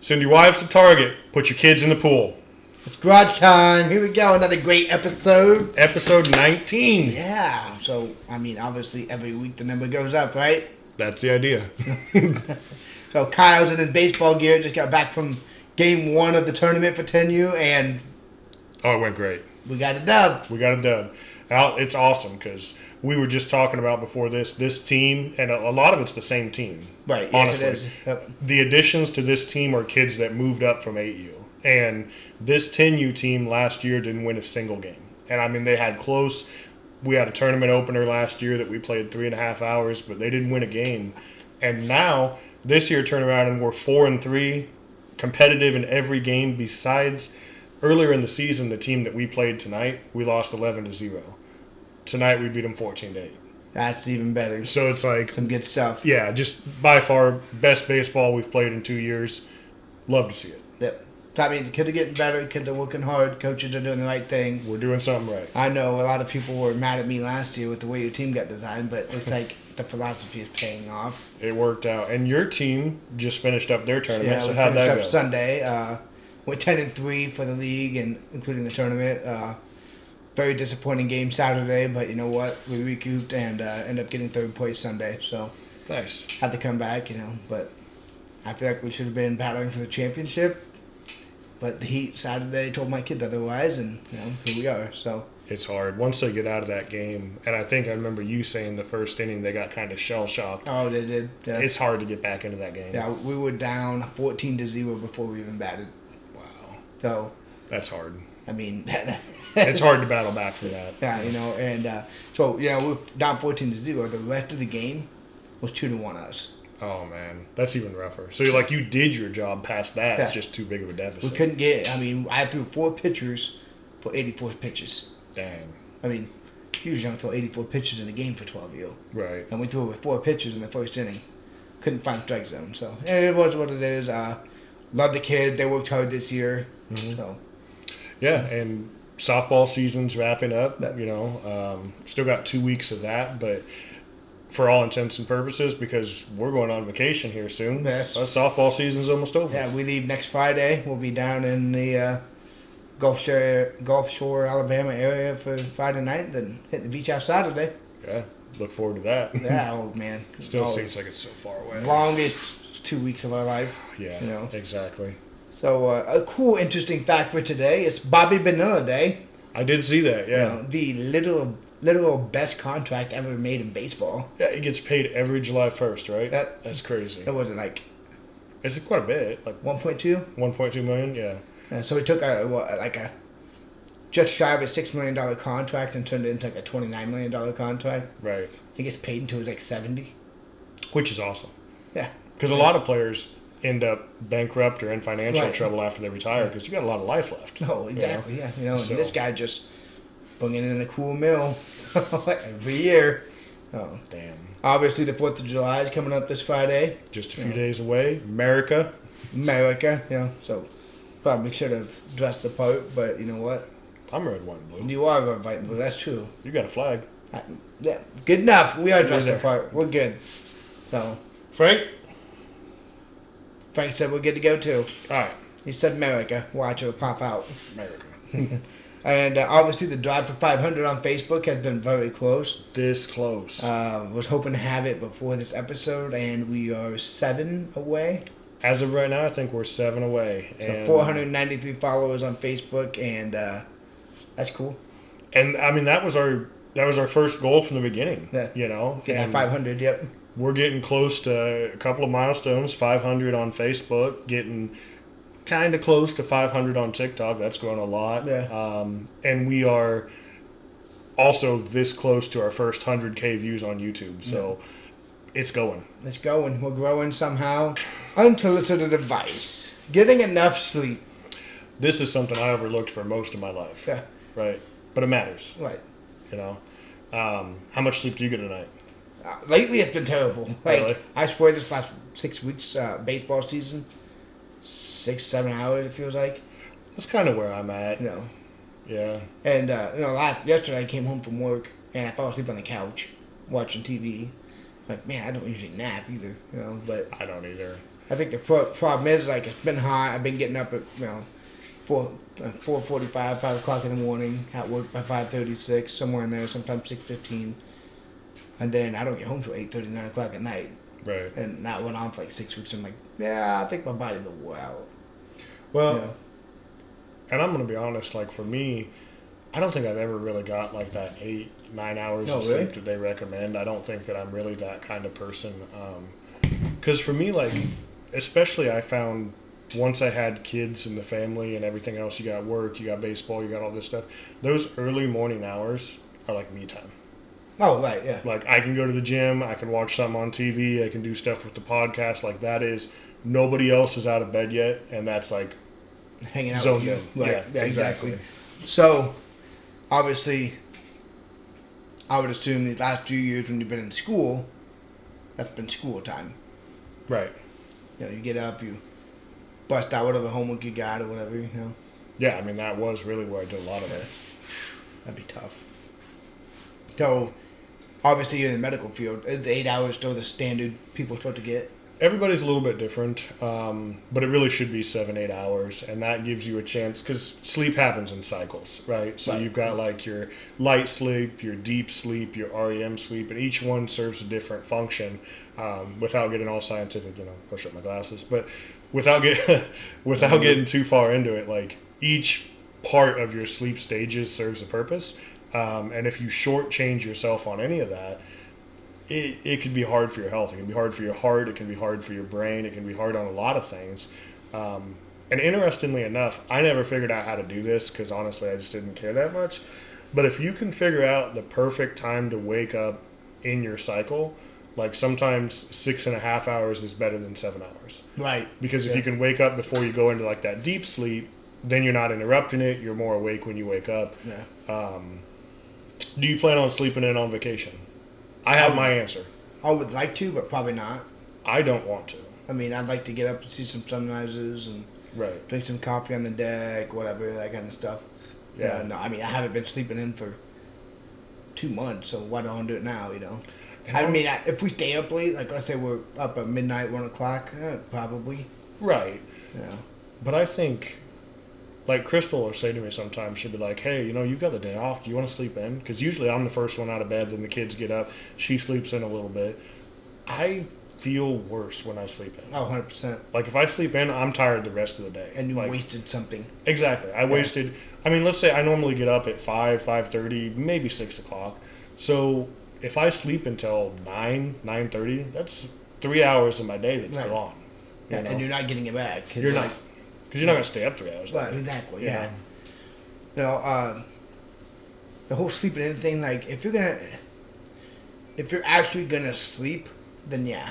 Send your wives to Target. Put your kids in the pool. It's garage time. Here we go. Another great episode. Episode 19. Yeah. So, I mean, obviously, every week the number goes up, right? That's the idea. So, Kyle's in his baseball gear. Just got back from game 1 of the tournament for 10U, and Oh, it went great. we got a dub. It's awesome because we were just talking about before this team, and a lot of it's the same team. Right. Honestly. Yes, it is. Yep. The additions to this team are kids that moved up from 8U. And this 10U team last year didn't win a single game. And, I mean, they had close. We had a tournament opener last year that we played 3.5 hours, but they didn't win a game. And now, this year turned around and we're 4-3, competitive in every game besides earlier in the season, the team that we played tonight, we lost 11-0. Tonight, we beat them 14-8. That's even better. So it's like Some good stuff. Yeah, just by far best baseball we've played in 2 years. Love to see it. Yep. I mean, the kids are getting better. Kids are working hard. Coaches are doing the right thing. We're doing something right. I know a lot of people were mad at me last year with the way your team got designed, but it looks like the philosophy is paying off. It worked out. And your team just finished up their tournament. Yeah, So we how'd finished that up go? Sunday. Went 10-3 for the league and including the tournament. Very disappointing game Saturday, but you know what? We recouped and ended up getting third place Sunday. So Nice. had to come back, but I feel like we should have been battling for the championship. But the Heat Saturday told my kids otherwise, and here we are. So It's hard. Once they get out of that game, and I think I remember you saying the first inning they got kind of shell-shocked. oh, they did. Yeah. It's hard to get back into that game. Yeah, we were down 14-0 before we even batted. Wow. So That's hard. I mean, It's hard to battle back from that. Yeah, and so we're down 14-0. The rest of the game was 2-1 us. Oh, man. That's even rougher. So, you did your job past that. Yeah. It's just too big of a deficit. We couldn't get. I mean, I threw 4 pitchers for 84 pitches. Dang. I mean, usually I don't throw 84 pitches in a game for 12U. Right. And we threw with 4 pitchers in the first inning. Couldn't find strike zone. So it was what it is. Love the kid. They worked hard this year. Mhm. So Yeah, and softball season's wrapping up. Yeah. Still got 2 weeks of that, but for all intents and purposes, because we're going on vacation here soon. Yes. Softball season's almost over. yeah, we leave next Friday. We'll be down in the Gulf Shore, Alabama area for Friday night. Then hit the beach out Saturday. Yeah, look forward to that. Yeah, oh man. Still Oh, seems like it's so far away. longest 2 weeks of our life. Yeah, exactly. So a cool, interesting fact for today is Bobby Bonilla Day. I did see that, yeah. The literal best contract ever made in baseball. Yeah, he gets paid every July 1st, right? Yep. That's crazy. It was like It's quite a bit, like 1.2. 1.2 million, yeah. So he took a just shy of a $6 million contract and turned it into like a $29 million contract. Right. He gets paid until he's like 70. Which is awesome. Yeah. Because a lot of players end up bankrupt or in financial Right. trouble after they retire because you got a lot of life left. Oh, exactly. Yeah. And So- this guy just bringing in a cool mill every year. Oh. Damn. Obviously, the 4th of July is coming up this Friday. Just a few days away. America. So probably should have dressed the part, but you know what? I'm red, white, and blue. You are red, white, and blue. That's true. You got a flag. Yeah, good enough. We are dressed there. the part. We're good. So Frank? Frank said we're good to go too. All right. He said America. Watch it pop out. America. And obviously the drive for 500 on Facebook has been very close. This close. Was hoping to have it before this episode, and we are 7 away. As of right now, I think we're 7 away. So And 493 followers on Facebook, and that's cool. And I mean that was our first goal from the beginning. Yeah. Get that And 500. Yep. we're getting close to a couple of milestones. 500 on Facebook, getting kind of close to 500 on TikTok. That's growing a lot. Yeah. And we are also this close to our first 100K views on YouTube. So it's going. Let's go, and we're growing somehow. Unsolicited advice. Getting enough sleep. This is something I overlooked for most of my life. Yeah. Right. But it matters. Right. How much sleep do you get a night? Lately, it's been terrible. Like, Really? I swear this last 6 weeks, baseball season, 6-7 hours, it feels like. That's kind of where I'm at. Yeah. And, yesterday I came home from work, and I fell asleep on the couch watching TV. Like, man, I don't usually nap either, but I don't either. I think the problem is, like, it's been hot. I've been getting up at, 4:45, 5 o'clock in the morning, at work by 5:36, somewhere in there, sometimes 6:15. And then I don't get home till 8:30, 9 o'clock at night. Right. And that went on for like 6 weeks. I'm like, yeah, I think my body will wear out. Well, and I'm going to be honest, like, for me, I don't think I've ever really got like that 8-9 hours of sleep that they recommend. I don't think that I'm really that kind of person. Because for me, like, especially I found once I had kids and the family and everything else, you got work, you got baseball, you got all this stuff. Those early morning hours are like me time. Oh, right, yeah. Like, I can go to the gym, I can watch something on TV, I can do stuff with the podcast. Like, that is, nobody else is out of bed yet, and that's like hanging out with you. Right. Yeah, exactly. So, obviously, I would assume these last few years when you've been in school, that's been school time. Right. You get up, you bust out whatever homework you got or whatever, Yeah, I mean, that was really where I did a lot of it. That'd be tough. So, obviously, you're in the medical field. Is 8 hours still the standard people supposed to get? Everybody's a little bit different, but it really should be 7-8 hours, and that gives you a chance, because sleep happens in cycles, right? So you've got like your light sleep, your deep sleep, your REM sleep, and each one serves a different function. Without getting all scientific, push up my glasses, but without getting too far into it, like, each part of your sleep stages serves a purpose, and if you shortchange yourself on any of that, it can be hard for your health. It can be hard for your heart. It can be hard for your brain. It can be hard on a lot of things. And interestingly enough, I never figured out how to do this because honestly, I just didn't care that much. But if you can figure out the perfect time to wake up in your cycle, like sometimes 6.5 hours is better than 7 hours. Right. Because if you can wake up before you go into like that deep sleep, then you're not interrupting it. You're more awake when you wake up. Yeah. Do you plan on sleeping in on vacation? I have my answer. I would like to, but probably not. I don't want to. I mean, I'd like to get up and see some sunrises and drink some coffee on the deck, whatever, that kind of stuff. Yeah. No, I mean, I haven't been sleeping in for 2 months, so why don't I do it now, I mean, if we stay up late, like let's say we're up at midnight, 1 o'clock, probably. Right. Yeah. But I think, like, Crystal will say to me sometimes, she'll be like, hey, you've got the day off. Do you want to sleep in? Because usually I'm the first one out of bed, then the kids get up. She sleeps in a little bit. I feel worse when I sleep in. Oh, 100%. Like, if I sleep in, I'm tired the rest of the day. And you wasted something. Exactly. I wasted, let's say I normally get up at 5:30, maybe 6 o'clock. So if I sleep until 9:30, that's 3 hours of my day that's gone. And you're not getting it back. You're not. Because you're not going to stay up 3 hours. Right, exactly, yeah. The whole sleeping in thing, like, if you're actually gonna sleep, then yeah.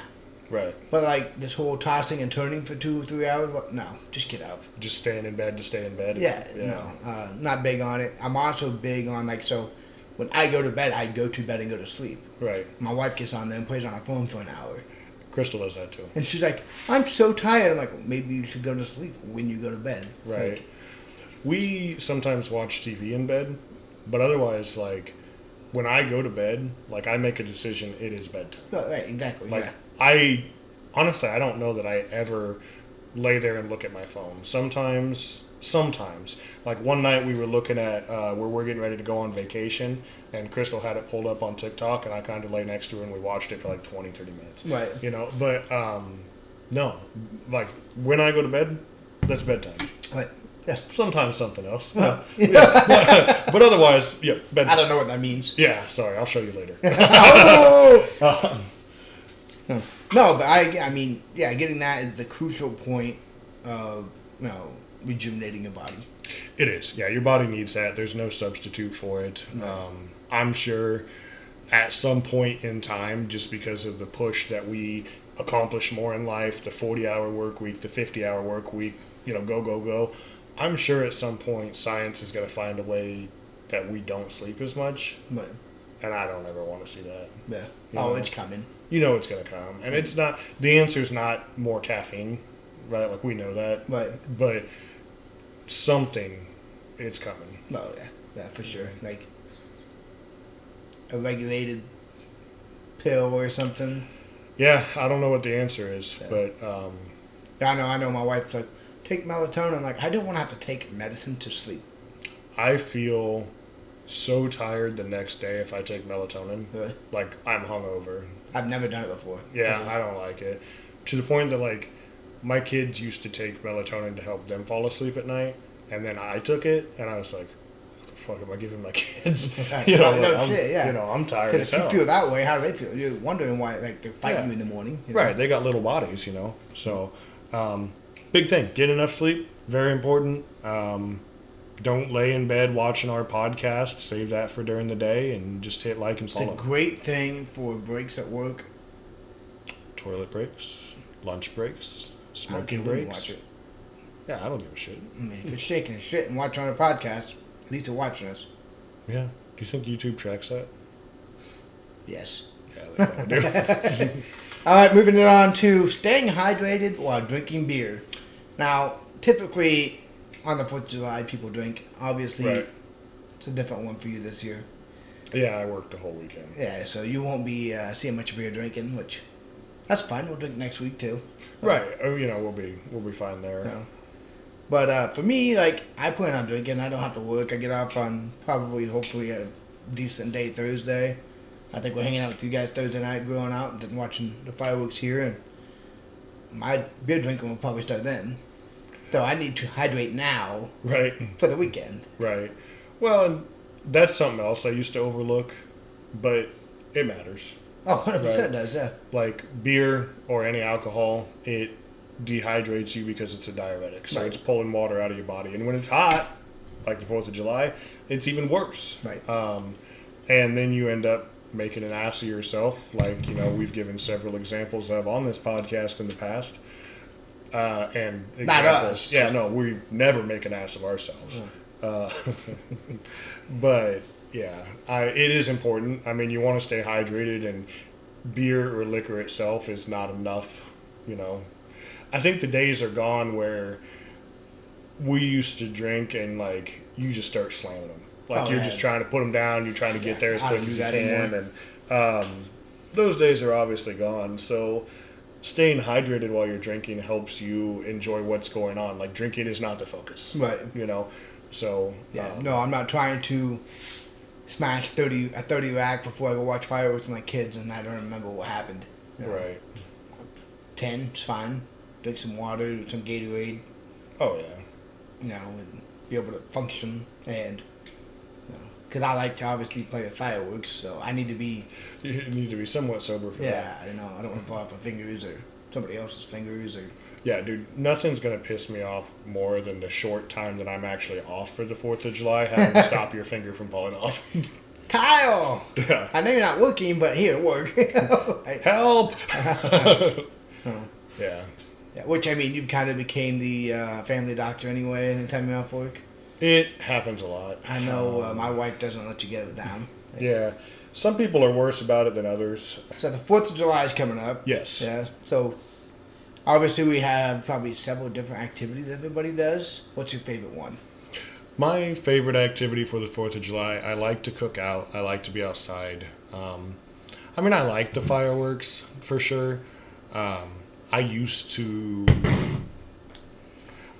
Right. But like this whole tossing and turning for 2 or 3 hours, no, just get up. Just staying in bed to stay in bed. Yeah. No, not big on it. I'm also big on so when I go to bed, I go to bed and go to sleep. Right. My wife gets on there and plays on her phone for an hour. Crystal does that too. And she's like, I'm so tired. I'm like, well, maybe you should go to sleep when you go to bed. Right. We sometimes watch TV in bed, but otherwise, like, when I go to bed, like, I make a decision, it is bedtime. Right, exactly. Like, I don't know that I ever lay there and look at my phone. Sometimes. Like, one night we were looking at where we're getting ready to go on vacation, and Crystal had it pulled up on TikTok, and I kind of lay next to her, and we watched it for like 20, 30 minutes. Right. But no. Like, when I go to bed, that's bedtime. Right. Yeah. Sometimes something else. Yeah. But otherwise, yeah, bedtime. I don't know what that means. Yeah, sorry, I'll show you later. No, but I mean, yeah, getting that is the crucial point of, rejuvenating your body. It is. Yeah, your body needs that. There's no substitute for it. No. I'm sure at some point in time, just because of the push that we accomplish more in life, the 40-hour work week, the 50-hour work week, go, I'm sure at some point science is going to find a way that we don't sleep as much. Right. And I don't ever want to see that. Yeah. It's coming. It's going to come. And it's not, the answer is not more caffeine, right? Like, we know that. Right. But something, it's coming. Oh, yeah, for sure. Like a regulated pill or something. Yeah, I don't know what the answer is, but I know. My wife's like, take melatonin. I'm like, I don't want to have to take medicine to sleep. I feel so tired the next day if I take melatonin. Really? Like, I'm hungover. I've never done it before. Yeah, I don't like it. To the point that, like, my kids used to take melatonin to help them fall asleep at night, and then I took it, and I was like, what the fuck am I giving my kids? You know, I'm tired as hell. If you feel that way, how do they feel? You're wondering why, like, they're fighting you in the morning. You know? Right, they got little bodies, you know. So, big thing, get enough sleep, very important. Don't lay in bed watching our podcast. Save that for during the day, and just hit like and follow. It's a great thing for breaks at work. Toilet breaks, lunch breaks, smoking I breaks. watch it. Yeah, I don't give a shit. I mean, if you're shaking shit and watching our podcast, at least you're watching us. Yeah. Do you think YouTube tracks that? Yes. Yeah, they probably do. All right, moving it on to staying hydrated while drinking beer. Now, typically on the 4th of July, people drink. Obviously, Right. It's a different one for you this year. Yeah, I worked the whole weekend. Yeah, so you won't be seeing much beer drinking, which that's fine. We'll drink next week too. Right. You know, we'll be fine there. No. But for me, like, I plan on drinking. I don't have to work. I get off on hopefully a decent day Thursday. I think we're hanging out with you guys Thursday night, going out and then watching the fireworks here. And my beer drinking will probably start then. So I need to hydrate now. Right. For the weekend. Right. Well, and that's something else I used to overlook, but it matters. Oh, 100% Right. does, yeah. Like beer or any alcohol, it dehydrates you because it's a diuretic. So Right. it's pulling water out of your body. And when it's hot, like the 4th of July, it's even worse. Right. And then you end up making an ass of yourself, like, you know, we've given several examples of on this podcast in the past. And examples. Not us. Yeah, no, we never make an ass of ourselves. But yeah, it is important. I mean, you want to stay hydrated, and beer or liquor itself is not enough, you know. I think the days are gone where we used to drink and, like, you just start slamming them. Like, you're just trying to put them down. You're trying to get there as quick as you can. And those days are obviously gone. So staying hydrated while you're drinking helps you enjoy what's going on. Like, drinking is not the focus. Right. You know? So. Yeah. No, I'm not trying to smash a 30 rack before I go watch fireworks with my kids and I don't remember what happened. You know? Right. 10 is fine. Drink some water, some Gatorade. Oh, yeah. You know, and be able to function and, because I like to obviously play with fireworks, so I need to be. You need to be somewhat sober for that. Yeah, you know, I don't want to blow out my fingers or somebody else's fingers or. Yeah, dude, nothing's going to piss me off more than the short time that I'm actually off for the 4th of July, having to stop your finger from falling off. Kyle! Yeah. I know you're not working, but here, work. Help! Yeah. Yeah, which, I mean, you've kind of became the family doctor anyway anytime you're off work. It happens a lot. I know my wife doesn't let you get it down. Yeah. Some people are worse about it than others. So the 4th of July is coming up. Yes. Yeah. So obviously we have probably several different activities everybody does. What's your favorite one? My favorite activity for the 4th of July, I like to cook out. I like to be outside. I mean, I like the fireworks for sure.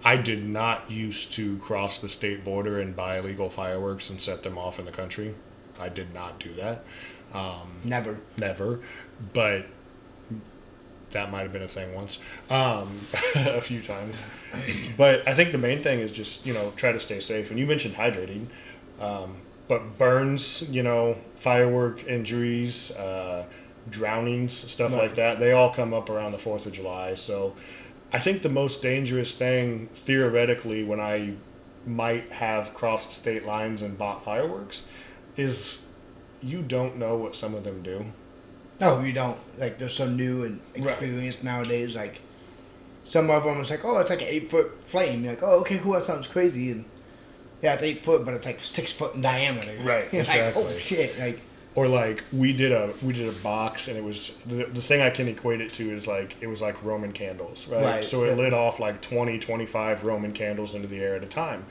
I did not used to cross the state border and buy illegal fireworks and set them off in the country. I did not do that. Never. But that might have been a thing once, a few times. But I think the main thing is just, you know, try to stay safe. And you mentioned hydrating, but burns, you know, firework injuries, drownings, stuff like that, they all come up around the 4th of July. So I think the most dangerous thing, theoretically, when I might have crossed state lines and bought fireworks, is you don't know what some of them do. No, you don't. Like, they're so new and experienced nowadays. Like, some of them, it's like, oh, it's like an 8-foot flame. You're like, oh, okay, cool, that sounds crazy. And yeah, it's 8 foot, but it's like 6 foot in diameter. Right, exactly. Like, oh shit, like. Or like we did a box, and it was the thing I can equate it to is like it was like Roman candles, right? So it lit off like 20, 25 Roman candles into the air at a time,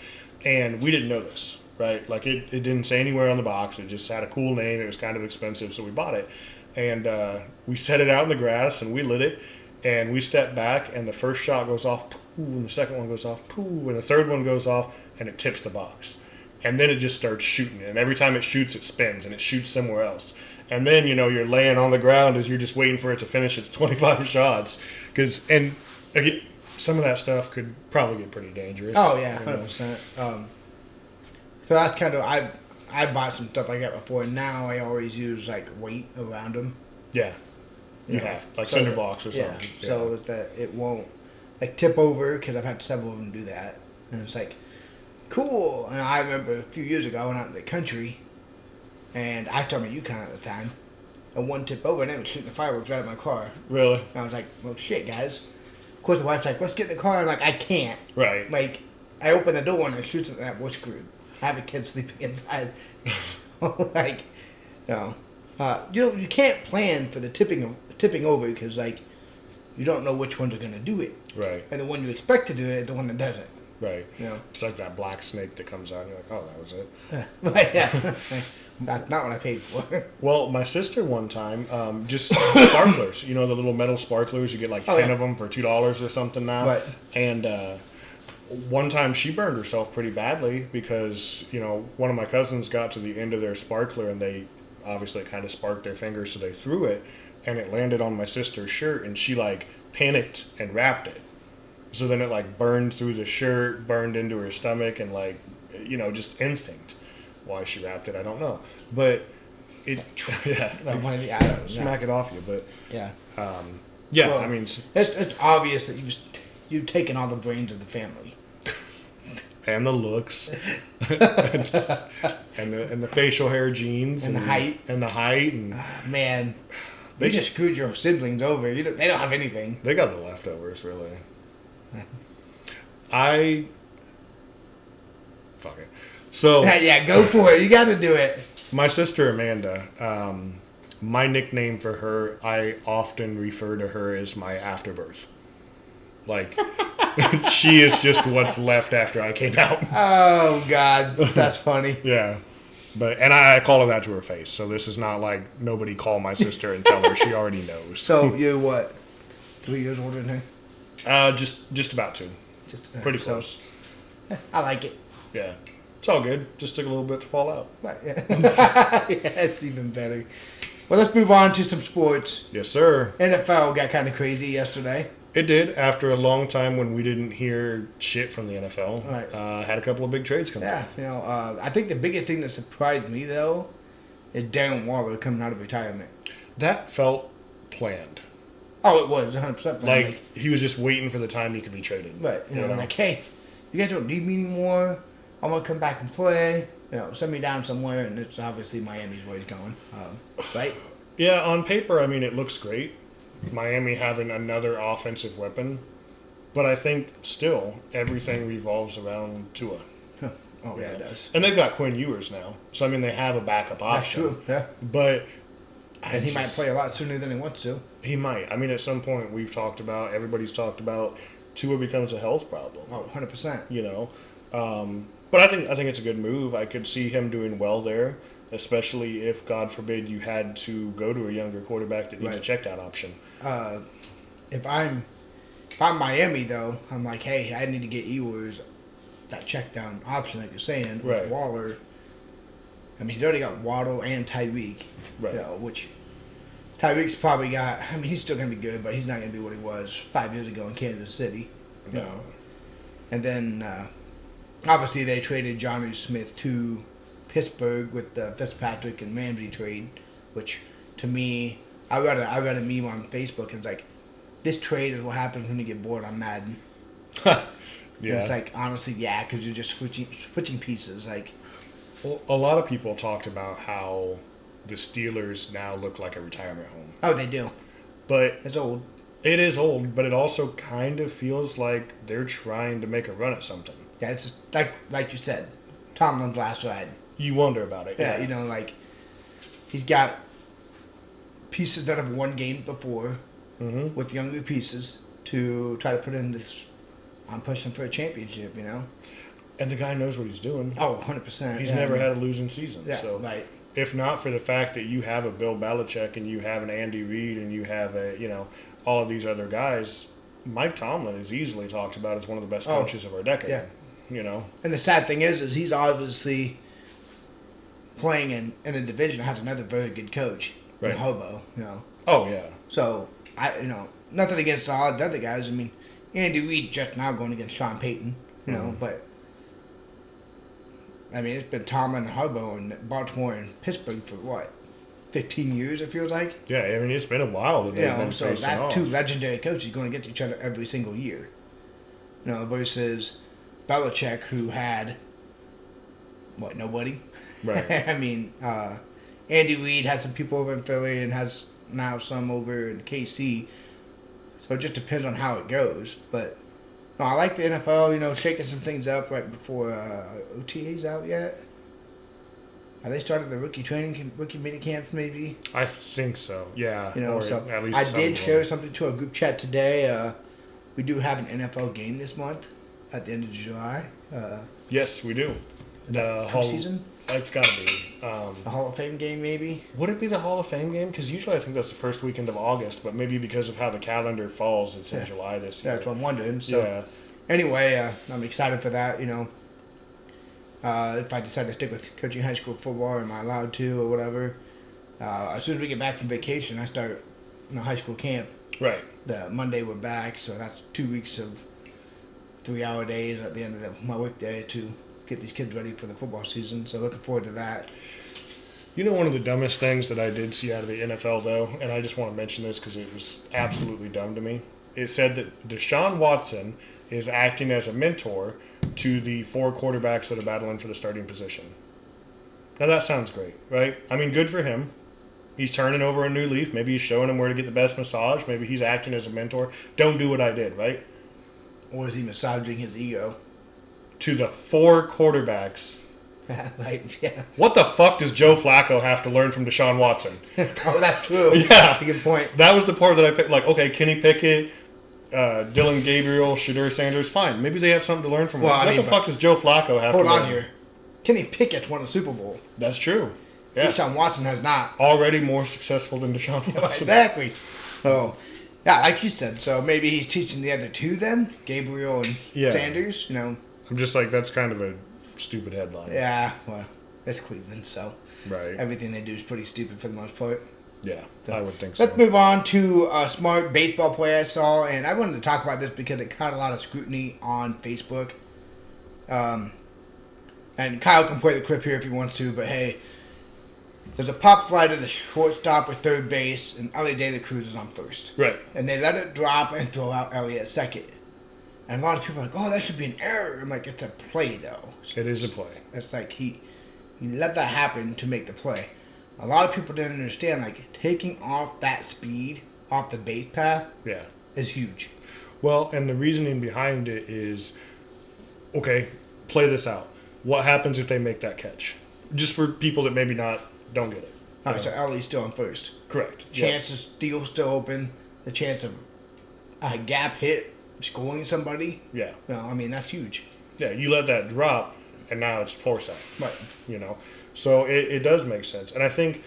and we didn't know this, right? Like it didn't say anywhere on the box. It just had a cool name. It was kind of expensive, so we bought it, and we set it out in the grass and we lit it, And we step back, and the first shot goes off, poo, and the second one goes off, poo, and the third one goes off, and it tips the box. And then it just starts shooting. And every time it shoots, it spins, and it shoots somewhere else. And then, you're laying on the ground as you're just waiting for it to finish its 25 shots. And again, some of that stuff could probably get pretty dangerous. Oh, yeah, 100%. So that's kind of, I bought some stuff like that before. And now I always use, like, weight around them. Yeah. You have, like so cinder blocks or something. Yeah, so that it won't, like, tip over, because I've had several of them do that. And it's like, cool. And I remember a few years ago, I went out in the country, and I started my Yukon at the time, and one tipped over, and it was shooting the fireworks right at my car. Really? And I was like, well, shit, guys. Of course, the wife's like, let's get in the car. I'm like, I can't. Right. Like, I open the door, and it shoots at that, we're screwed. I have a kid sleeping inside. Like, you can't plan for the tipping over, because, like, you don't know which ones are going to do it. Right. And the one you expect to do it, the one that doesn't. Right. It's like that black snake that comes out and you're like, oh, that was it. Right, yeah. That's not what I paid for. Well, my sister one time, just sparklers, the little metal sparklers, you get like 10 of them for $2 or something now. Right. And one time she burned herself pretty badly because, one of my cousins got to the end of their sparkler and they obviously kind of sparked their fingers, so they threw it and it landed on my sister's shirt and she like panicked and wrapped it. So then it like burned through the shirt, burned into her stomach, and like, just instinct. Why she wrapped it, I don't know. But it, yeah, smack it off you. But yeah, well, I mean, it's obvious that you've taken all the brains of the family, and the looks, and the facial hair genes, and the height, and man, they just screwed your siblings over. They don't have anything. They got the leftovers, really. Fuck it. So yeah, go for it. You got to do it. My sister Amanda, my nickname for her, I often refer to her as my afterbirth. Like, she is just what's left after I came out. Oh God, that's funny. Yeah, and I call her that to her face. So this is not like nobody call my sister and tell her. She already knows. So you're what, 3 years older than her? Just about 2. Pretty close. I like it. Yeah. It's all good. Just took a little bit to fall out. Yeah, it's even better. Well, let's move on to some sports. Yes, sir. NFL got kind of crazy yesterday. It did, after a long time when we didn't hear shit from the NFL. Right. Had a couple of big trades come out. Yeah, I think the biggest thing that surprised me, though, is Darren Waller coming out of retirement. That felt planned. Oh, it was 100% planned. Like, he was just waiting for the time he could be traded. Right. Like, hey, you guys don't need me anymore. I'm going to come back and play. Send me down somewhere, and it's obviously Miami's where he's going. Right? Yeah, on paper, I mean, it looks great. Miami having another offensive weapon. But I think still, everything revolves around Tua. Oh, yeah, it does. And they've got Quinn Ewers now. So, I mean, they have a backup option. That's true, yeah. But... And he might play a lot sooner than he wants to. He might. I mean, at some point, everybody's talked about, Tua becomes a health problem. Oh, 100%. But I think it's a good move. I could see him doing well there, especially if, God forbid, you had to go to a younger quarterback that needs a check-down option. If I'm Miami, though, I'm like, hey, I need to get Ewers that check-down option, like you're saying, with Waller. I mean, he's already got Waddle and Tyreek, which Tyreek's probably got. I mean, he's still going to be good, but he's not going to be what he was 5 years ago in Kansas City. No. And then, obviously, they traded Jonnu Smith to Pittsburgh with the Fitzpatrick and Ramsey trade, which, to me, I read a meme on Facebook, and it's like, this trade is what happens when you get bored on Madden. Yeah. And it's like, honestly, yeah, because you're just switching pieces, like. Well, a lot of people talked about how the Steelers now look like a retirement home. Oh, they do. But it's old. It is old, but it also kind of feels like they're trying to make a run at something. Yeah, it's like you said, Tomlin's last ride. You wonder about it. Yeah, like he's got pieces that have won games before with younger pieces to try to put in this. I'm pushing for a championship, And the guy knows what he's doing. Oh, 100%. He's never had a losing season. Yeah, so right. If not for the fact that you have a Bill Belichick and you have an Andy Reid and you have a all of these other guys, Mike Tomlin is easily talked about as one of the best coaches of our decade. Yeah. You know. And the sad thing is he's obviously playing in a division that has another very good coach, in Hobo. You know. Oh yeah. So nothing against all the other guys. I mean, Andy Reid just now going against Sean Payton. You know, but I mean, it's been Tomlin and Hobo in Baltimore and Pittsburgh for what, 15 years, it feels like? Yeah, I mean, it's been a while that they've been so facing that's off. two legendary coaches going to get to each other every single year. You know, versus Belichick, who had, nobody? Right. I mean, Andy Reid had some people over in Philly and has now some over in KC. So it just depends on how it goes. But no, I like the NFL, shaking some things up right before OTA's out yet. Have they started the rookie mini camps maybe? I think so. Yeah. So at least I did share something to a group chat today. We do have an NFL game this month at the end of July. Yes, we do. The preseason? It's got to be. The Hall of Fame game, maybe? Would it be the Hall of Fame game? Because usually I think that's the first weekend of August, but maybe because of how the calendar falls, it's in July this year. Yeah, that's what I'm wondering. So, anyway, I'm excited for that, if I decide to stick with coaching high school football, am I allowed to or whatever? As soon as we get back from vacation, I start high school camp. Right. The Monday we're back, so that's 2 weeks of 3-hour days at the end of my work day to get these kids ready for the football season. So looking forward to that. One of the dumbest things that I did see out of the NFL, though, and I just want to mention this because it was absolutely dumb to me. It said that Deshaun Watson is acting as a mentor to the 4 quarterbacks that are battling for the starting position. Now, that sounds great, right? I mean, good for him. He's turning over a new leaf. Maybe he's showing them where to get the best massage. Maybe he's acting as a mentor. Don't do what I did, right? Or is he massaging his ego? To the 4 quarterbacks. Yeah. What the fuck does Joe Flacco have to learn from Deshaun Watson? Oh, that's true. Yeah. That's a good point. That was the part that I picked. Like, okay, Kenny Pickett, Dylan Gabriel, Shadur Sanders, fine. Maybe they have something to learn from him. What the fuck does Joe Flacco have to learn? Hold on here. Kenny Pickett's won a Super Bowl. That's true. Yeah. Deshaun Watson has not. Already more successful than Deshaun Watson. Exactly. So, yeah, like you said. So maybe he's teaching the other two then, Gabriel and Sanders. I'm just like, that's kind of a stupid headline. Yeah, well, it's Cleveland, so right. Everything they do is pretty stupid for the most part. Yeah, so, I would think so. Let's move on to a smart baseball play I saw, and I wanted to talk about this because it caught a lot of scrutiny on Facebook. And Kyle can play the clip here if he wants to, but hey, there's a pop fly to the shortstop or third base, and Elliot De La Cruz is on first. Right. And they let it drop and throw out Elliot at second. And a lot of people are like, oh, that should be an error. I'm like, it's a play, though. It is a play. It's like he let that happen to make the play. A lot of people didn't understand, like, taking off that speed off the base path is huge. Well, and the reasoning behind it is, okay, play this out. What happens if they make that catch? Just for people that maybe don't get it. All right, so Ellie's still on first. Correct. Chance of steal still open. The chance of a gap hit scoring somebody. Yeah. I mean, that's huge. Yeah, you let that drop, and now it's force out. Right. So it does make sense. And I think,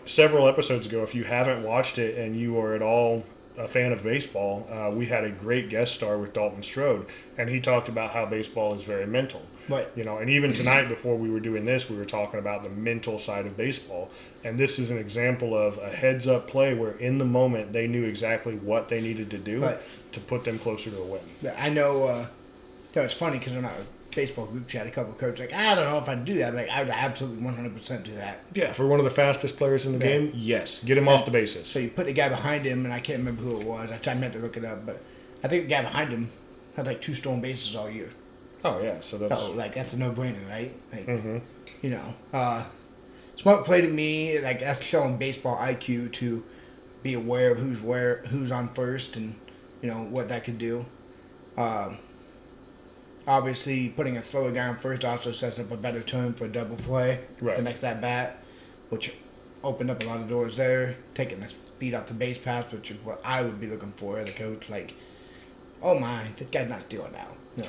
several episodes ago, if you haven't watched it and you are at all a fan of baseball, we had a great guest star with Dalton Strode, and he talked about how baseball is very mental. Right. And even tonight before we were doing this, we were talking about the mental side of baseball. And this is an example of a heads-up play where in the moment they knew exactly what they needed to do to put them closer to a win. I know, it's funny because in our baseball group chat, a couple of coaches like, I don't know if I'd do that. Like, I would absolutely 100% do that. Yeah, for one of the fastest players in the game, yes. Get him off the bases. So you put the guy behind him, and I can't remember who it was. I meant to look it up, but I think the guy behind him had like 2 stolen bases all year. Oh, yeah. So that's... that's a no-brainer, right? Like, smart play to me, like, that's showing baseball IQ to be aware of who's on first and, what that could do. Obviously, putting a slower guy on first also sets up a better turn for a double play the next at-bat, which opened up a lot of doors there. Taking the speed off the base pass, which is what I would be looking for as a coach. Like, oh my, this guy's not stealing now.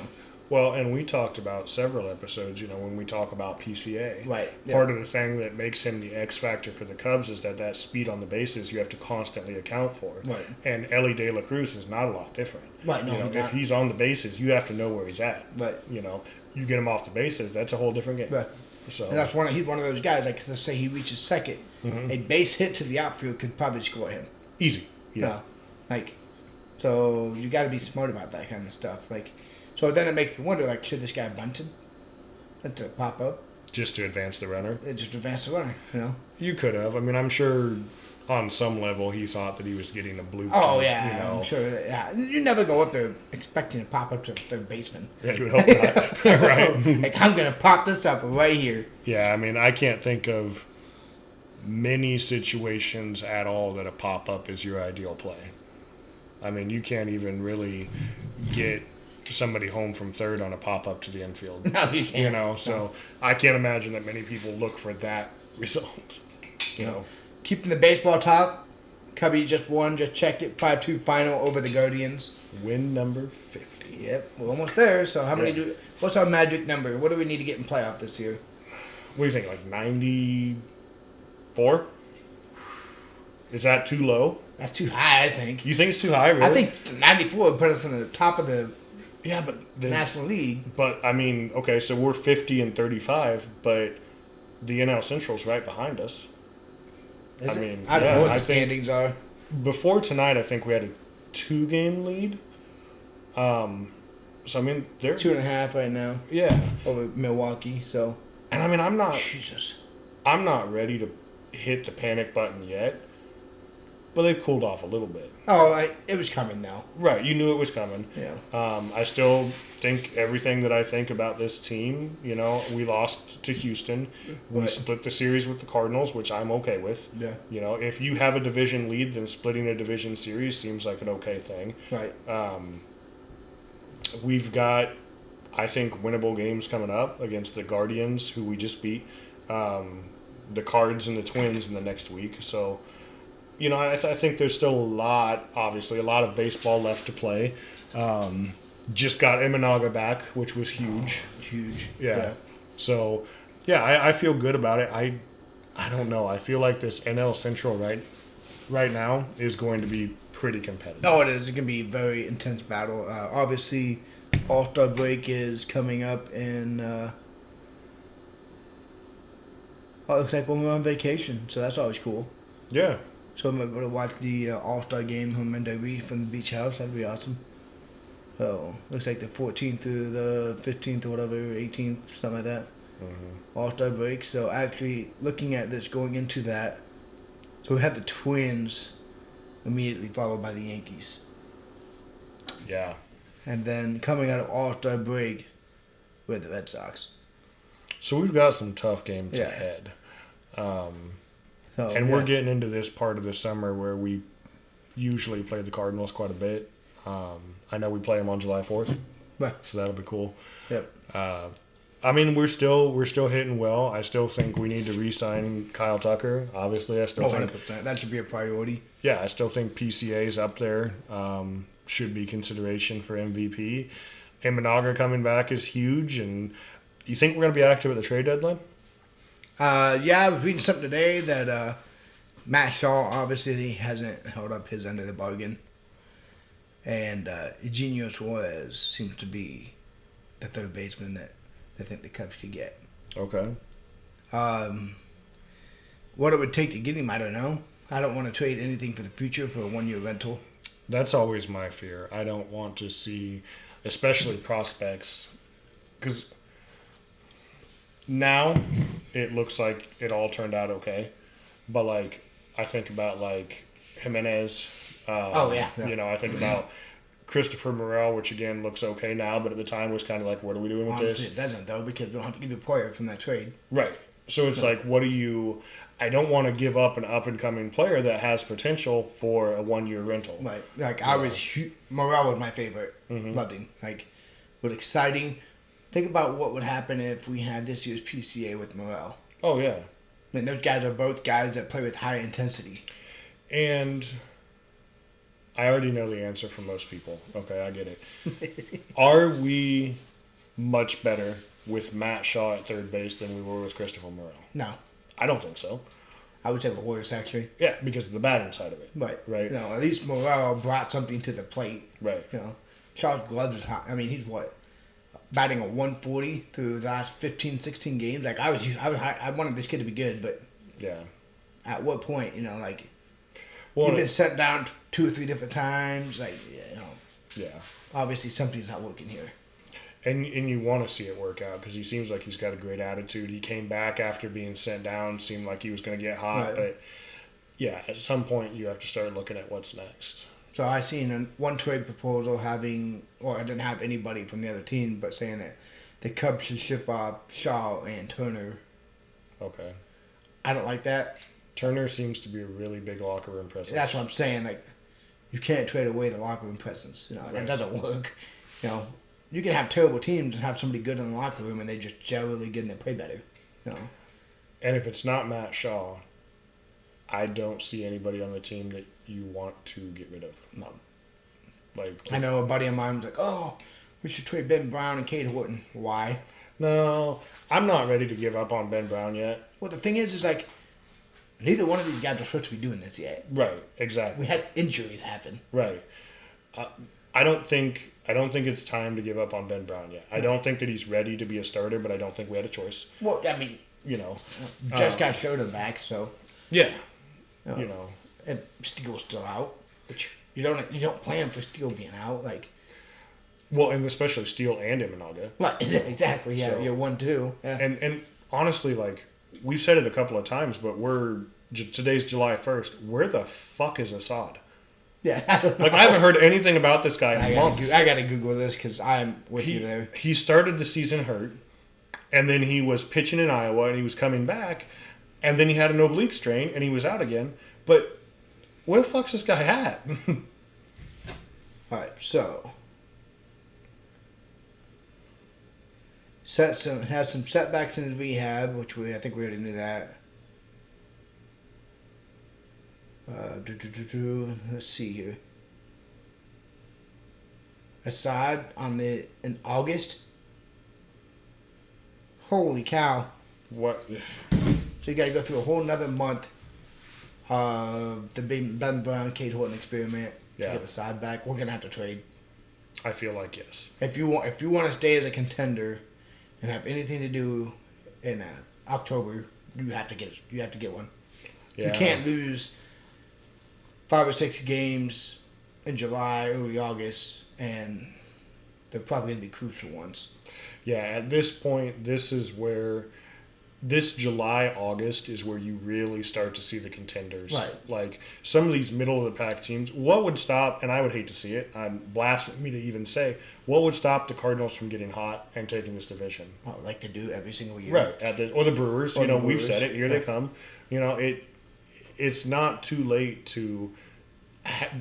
Well, and we talked about several episodes, when we talk about PCA. Right. Yeah. Part of the thing that makes him the X factor for the Cubs is that speed on the bases you have to constantly account for. Right. And Ellie De La Cruz is not a lot different. Right. No, if he's on the bases, you have to know where he's at. Right. You get him off the bases, that's a whole different game. Right. So and he's one of those guys. Like, let's say he reaches second, a base hit to the outfield could probably score him. Easy. Yeah. So you got to be smart about that kind of stuff. So then it makes me wonder, should this guy bunt him to pop up? Just to advance the runner? Just advance the runner, You could have. I mean, I'm sure on some level he thought that he was getting a blue. Oh, yeah. I'm sure. Yeah. You never go up there expecting to pop up to the third baseman. Yeah, you would hope not. Right. I'm going to pop this up right here. Yeah, I mean, I can't think of many situations at all that a pop-up is your ideal play. I mean, you can't even really get somebody home from third on a pop-up to the infield. No, you can't. So I can't imagine that many people look for that result. Keeping the baseball top, Cubby just won, just checked it, 5-2 final over the Guardians. Win number 50. Yep, we're almost there. So what's our magic number? What do we need to get in playoff this year? What do you think, 94? Is that too low? That's too high, I think. You think it's too high, really? I think 94 would put us in the top of the National League. But, I mean, okay, so we're 50 and 35, but the NL Central's right behind us. I don't know what the standings are. Before tonight, I think we had a 2-game lead. So, I mean, they're 2.5 right now. Yeah. Over Milwaukee, so. And, I mean, I'm not ready to hit the panic button yet. But they've cooled off a little bit. Oh, it was coming now. Right, you knew it was coming. Yeah. I still think everything that I think about this team. We lost to Houston. We split the series with the Cardinals, which I'm okay with. Yeah. If you have a division lead, then splitting a division series seems like an okay thing. Right. We've got, I think, winnable games coming up against the Guardians, who we just beat, the Cards and the Twins in the next week. So, I think there's still a lot of baseball left to play. Just got Imanaga back, which was huge. Huge. Yeah. So, I feel good about it. I don't know. I feel like this NL Central right now is going to be pretty competitive. Oh, it is. It's going to be a very intense battle. Obviously, All-Star break is coming up in... it looks like when we're on vacation, so that's always cool. Yeah. So I'm able to watch the All-Star game from Monday Reed from the beach house. That'd be awesome. So looks like the 14th through the 15th or whatever, 18th, something like that. Mm-hmm. All-Star break. So actually looking at this going into that, so we had the Twins immediately followed by the Yankees. Yeah. And then coming out of All-Star break, we had the Red Sox. So we've got some tough games ahead. We're getting into this part of the summer where we usually play the Cardinals quite a bit. I know we play them on July 4th, so that'll be cool. Yep. I mean, we're still hitting well. I still think we need to re-sign Kyle Tucker. Obviously, I still think 100%. That should be a priority. Yeah, I still think PCA's up there. Should be consideration for MVP. Imanaga coming back is huge, and you think we're going to be active at the trade deadline? I was reading something today that Matt Shaw obviously hasn't held up his end of the bargain. And Eugenio Suarez seems to be the third baseman that they think the Cubs could get. Okay. What it would take to get him, I don't know. I don't want to trade anything for the future for a 1-year rental. That's always my fear. I don't want to see, especially prospects, because now it looks like it all turned out okay. But, I think about, Jimenez. I think about Christopher Morel, which, again, looks okay now, but at the time was kind of what are we doing with Honestly, this? It doesn't, though, because we don't have either player from that trade. Right. So it's what do you... I don't want to give up an up-and-coming player that has potential for a 1-year rental. Right. Morel was my favorite. Mm-hmm. Loved him. Was exciting. Think about what would happen if we had this year's PCA with Morel. Oh, yeah. I mean, those guys are both guys that play with high intensity. And I already know the answer for most people. Okay, I get it. Are we much better with Matt Shaw at third base than we were with Christopher Morel? No. I don't think so. I would say the worse, actually. Yeah, because of the batting side of it. Right. At least Morel brought something to the plate. Right. Shaw's gloves is hot. I mean, he's what? Batting a 140 through the last 15, 16 games. Like, I wanted this kid to be good, but yeah. At what point, he's been sent down 2 or 3 different times. Like, Yeah. Obviously, something's not working here. And you want to see it work out because he seems like he's got a great attitude. He came back after being sent down, seemed like he was going to get hot. Right. But, yeah, at some point you have to start looking at what's next. So I seen one trade proposal I didn't have anybody from the other team, but saying that the Cubs should ship off Shaw and Turner. Okay. I don't like that. Turner seems to be a really big locker room presence. That's what I'm saying. Like, you can't trade away the locker room presence. Right. That doesn't work. You can have terrible teams and have somebody good in the locker room and they just generally get in there play better. And if it's not Matt Shaw, I don't see anybody on the team that you want to get rid of. No. Like I know a buddy of mine was like, "Oh, we should trade Ben Brown and Cade Horton." Why? No, I'm not ready to give up on Ben Brown yet. Well, the thing is like, neither one of these guys are supposed to be doing this yet. Right. Exactly. We had injuries happen. Right. I don't think it's time to give up on Ben Brown yet. I don't think that he's ready to be a starter, but I don't think we had a choice. Well, I mean, just got Schroeder back, so yeah, and Steele's still out, which you don't plan for Steele being out, like. Well, and especially Steele and Imanaga. Right, exactly. Yeah, so, you're 1-2. Yeah. And honestly, like we've said it a couple of times, but today's July 1st. Where the fuck is Assad? Yeah, I don't know. Like, I haven't heard anything about this guy in months. I got to Google this because I'm with you there. He started the season hurt, and then he was pitching in Iowa, and he was coming back, and then he had an oblique strain, and he was out again. But where the fuck's this guy at? All right, so had some setbacks in his rehab, which I think we already knew that. Let's see here. Assad in August. Holy cow! What? So you got to go through a whole another month of the Ben Brown, Cade Horton experiment to get Assad back. We're gonna have to trade. I feel like yes. If you want to stay as a contender and have anything to do in October, you have to get one. Yeah. You can't lose 5 or 6 games in July, early August, and they're probably going to be crucial ones. Yeah, at this point, this July, August is where you really start to see the contenders. Right. Like, some of these middle-of-the-pack teams, what would stop, and I would hate to see it, I'm blasphemy to even say, what would stop the Cardinals from getting hot and taking this division? Oh, like they do every single year. Right. Or the Brewers. We've said it. Here they come. It's not too late to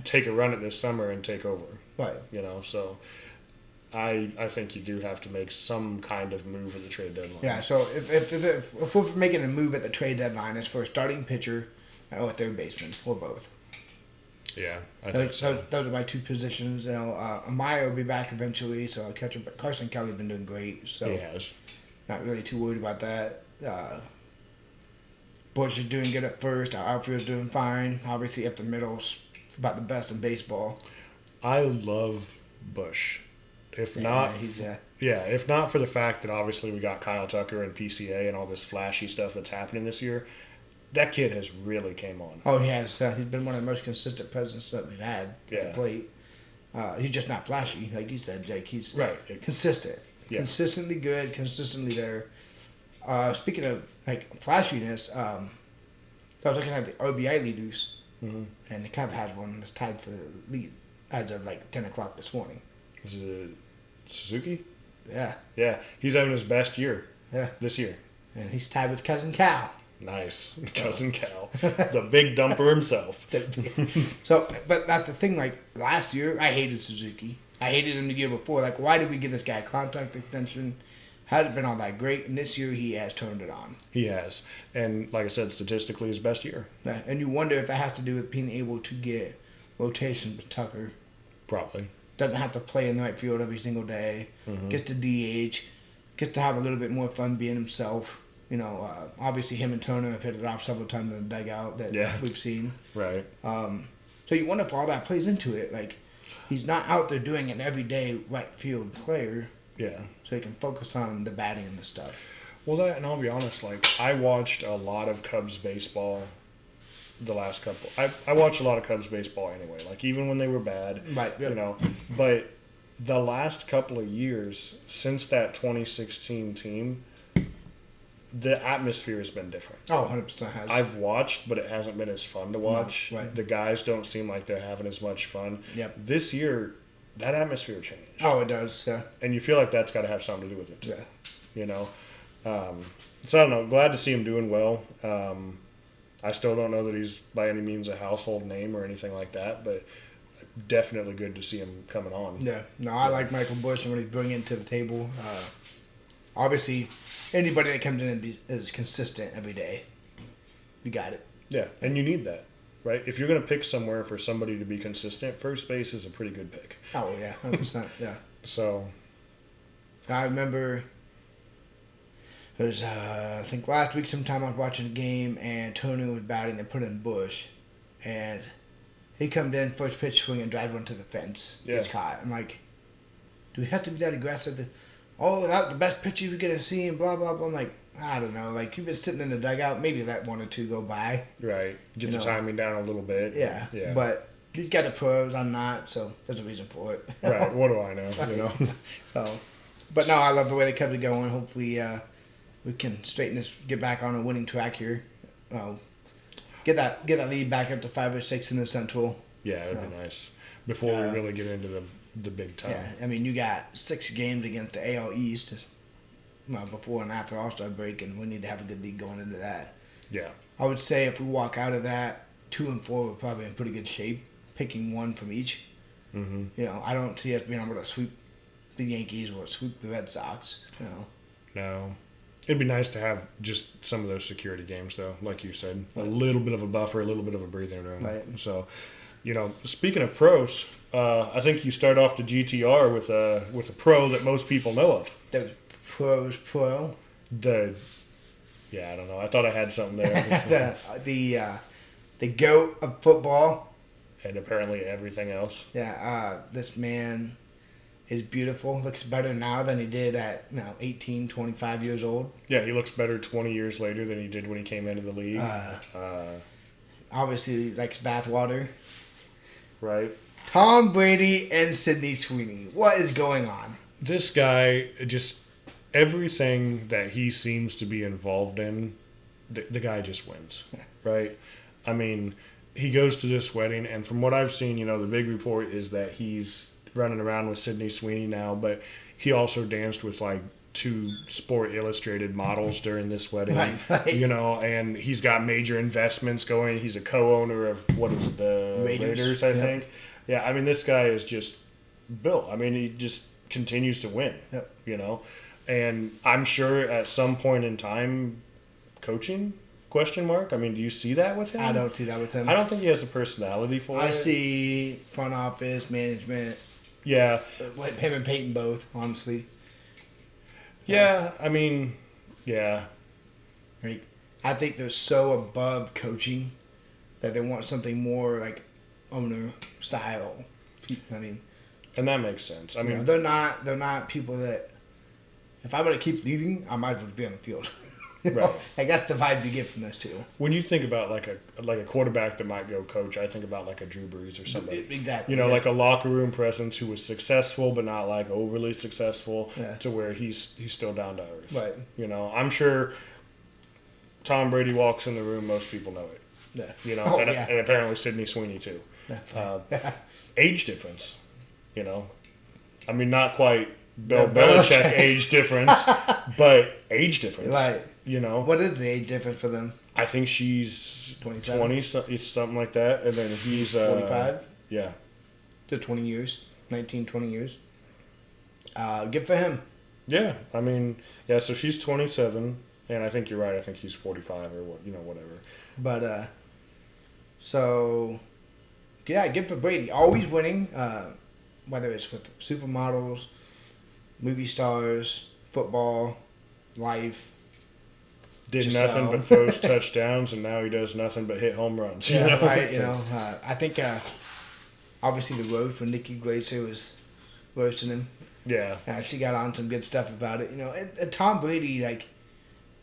take a run at this summer and take over. Right. So I think you do have to make some kind of move at the trade deadline. Yeah, so if we're making a move at the trade deadline, it's for a starting pitcher or a third baseman, or both. Yeah, I think so. Those are my 2 positions. Amaya will be back eventually, so I'll catch him. But Carson Kelly's been doing great, so he has. Not really too worried about that. Bush is doing good at first. Our outfield's doing fine. Obviously, up the middle's about the best in baseball. I love Bush. If not for the fact that obviously we got Kyle Tucker and PCA and all this flashy stuff that's happening this year, that kid has really came on. Oh, he has. He's been one of the most consistent presidents that we've had at the plate. He's just not flashy, like you said, Jake. He's consistent. Yeah. Consistently good, consistently there. Speaking of flashiness, so I was looking at the RBI leaders, and the Cub has one that's tied for the lead as of 10 o'clock this morning. Is it Suzuki? Yeah. Yeah, he's having his best year. Yeah. This year. And he's tied with Cousin Cal. Nice. Cousin Cal. The big dumper himself. So, but that's the thing, last year, I hated Suzuki. I hated him the year before. Why did we give this guy a contract extension? Hasn't been all that great. And this year, he has turned it on. He has. And like I said, statistically, his best year. Yeah. And you wonder if that has to do with being able to get rotation with Tucker. Probably. doesn't have to play in the right field every single day, gets to DH, gets to have a little bit more fun being himself. You know, obviously him and Turner have hit it off several times in the dugout that we've seen. Right. So you wonder if all that plays into it. Like, he's not out there doing an everyday right field player. Yeah. So he can focus on the batting and the stuff. Well, and I'll be honest, like, I watched a lot of Cubs baseball the last couple. I watch a lot of Cubs baseball anyway, like, even when they were bad. Right. Yep. You know, but the last couple of years, since that 2016 team, the atmosphere has been different. Oh, 100% has. I've watched, but it hasn't been as fun to watch. No, right. The guys don't seem like they're having as much fun. Yep. This year, that atmosphere changed. Oh, it does, yeah. And you feel like that's got to have something to do with it, too. Yeah. You know? So, I don't know. Glad to see him doing well. I still don't know that he's by any means a household name or anything like that, but definitely good to see him coming on. Yeah. No, I like Michael Busch and what he's bringing to the table. Obviously, anybody that comes in and is consistent every day, you got it. Yeah, and you need that, right? If you're going to pick somewhere for somebody to be consistent, first base is a pretty good pick. Oh, yeah, 100%, yeah. So, I remember it was, I think last week sometime I was watching a game and Tony was batting. They put in Bush, and he comes in, first pitch swing, and drives one to the fence. Yeah. Gets caught. I'm like, do we have to be that aggressive? That's the best pitch you're going to see, and blah, blah, blah. I'm like, I don't know. Like, you've been sitting in the dugout, maybe let one or two go by. right. Get the timing down a little bit. Yeah. But he's got the pros, I'm not, so there's a reason for it. Right. What do I know? You know? So, but no, I love the way the Cubs are going. Hopefully, we can straighten this, get back on a winning track here. Get that lead back up to 5 or 6 in the Central. Yeah, it'd be nice before we really get into the big time. Yeah, I mean, you got 6 games against the AL East, before and after All-Star break, and we need to have a good league going into that. Yeah. I would say if we walk out of that 2 and 4, we're probably in pretty good shape, picking one from each. Mm-hmm. You know, I don't see us being able to sweep the Yankees or sweep the Red Sox. You know. No. It'd be nice to have just some of those security games, though, like you said. A little bit of a buffer, a little bit of a breathing room. Right. So, you know, speaking of pros, I think you start off the GTR with a pro that most people know of. The pros pro. I don't know. I thought I had something there. the GOAT of football. And apparently everything else. Yeah, this man is beautiful. Looks better now than he did at 18, 25 years old. Yeah, he looks better 20 years later than he did when he came into the league. Obviously, he likes bathwater. Right. Tom Brady and Sidney Sweeney. What is going on? This guy, just everything that he seems to be involved in, the guy just wins. Right? I mean, he goes to this wedding, and from what I've seen, the big report is that he's running around with Sidney Sweeney now, but he also danced with like 2 Sport Illustrated models during this wedding. Right. And he's got major investments going. He's a co-owner of the Raiders, I think. Yeah, I mean, this guy is just built. I mean, he just continues to win. Yep. And I'm sure at some point in time, coaching. Question mark? I mean, do you see that with him? I don't see that with him. I don't think he has the personality for it. I see front office, management. Yeah. Him and Peyton both, honestly. Yeah, I mean, yeah. Like, I think they're so above coaching that they want something more like owner style. I mean, and that makes sense. I mean, they're not people that if I'm going to keep leading, I might as well be on the field. Right. Like that's the vibe you get from this too. When you think about like a quarterback that might go coach, I think about like a Drew Brees or somebody. Exactly. Like a locker room presence who was successful but not like overly successful to where he's still down to earth. Right. I'm sure Tom Brady walks in the room, most people know it. Yeah. And apparently Sidney Sweeney too. Yeah. Age difference. I mean, not quite Bill Belichick age difference, but age difference. Right. What is the age difference for them? I think she's 27? 20, it's something like that, and then he's 45. Yeah. To 20 years, 19, 20 years. Good for him. Yeah, I mean, yeah. So she's 27, and I think you're right. I think he's 45 or whatever. But so yeah, good for Brady. Always winning. whether it's with supermodels, movie stars, football, life. Did nothing but throws touchdowns, and now he does nothing but hit home runs. Yeah, you know? Right. I think obviously the roast when Nikki Glaser was roasting him. Yeah. She got on some good stuff about it. And Tom Brady, like,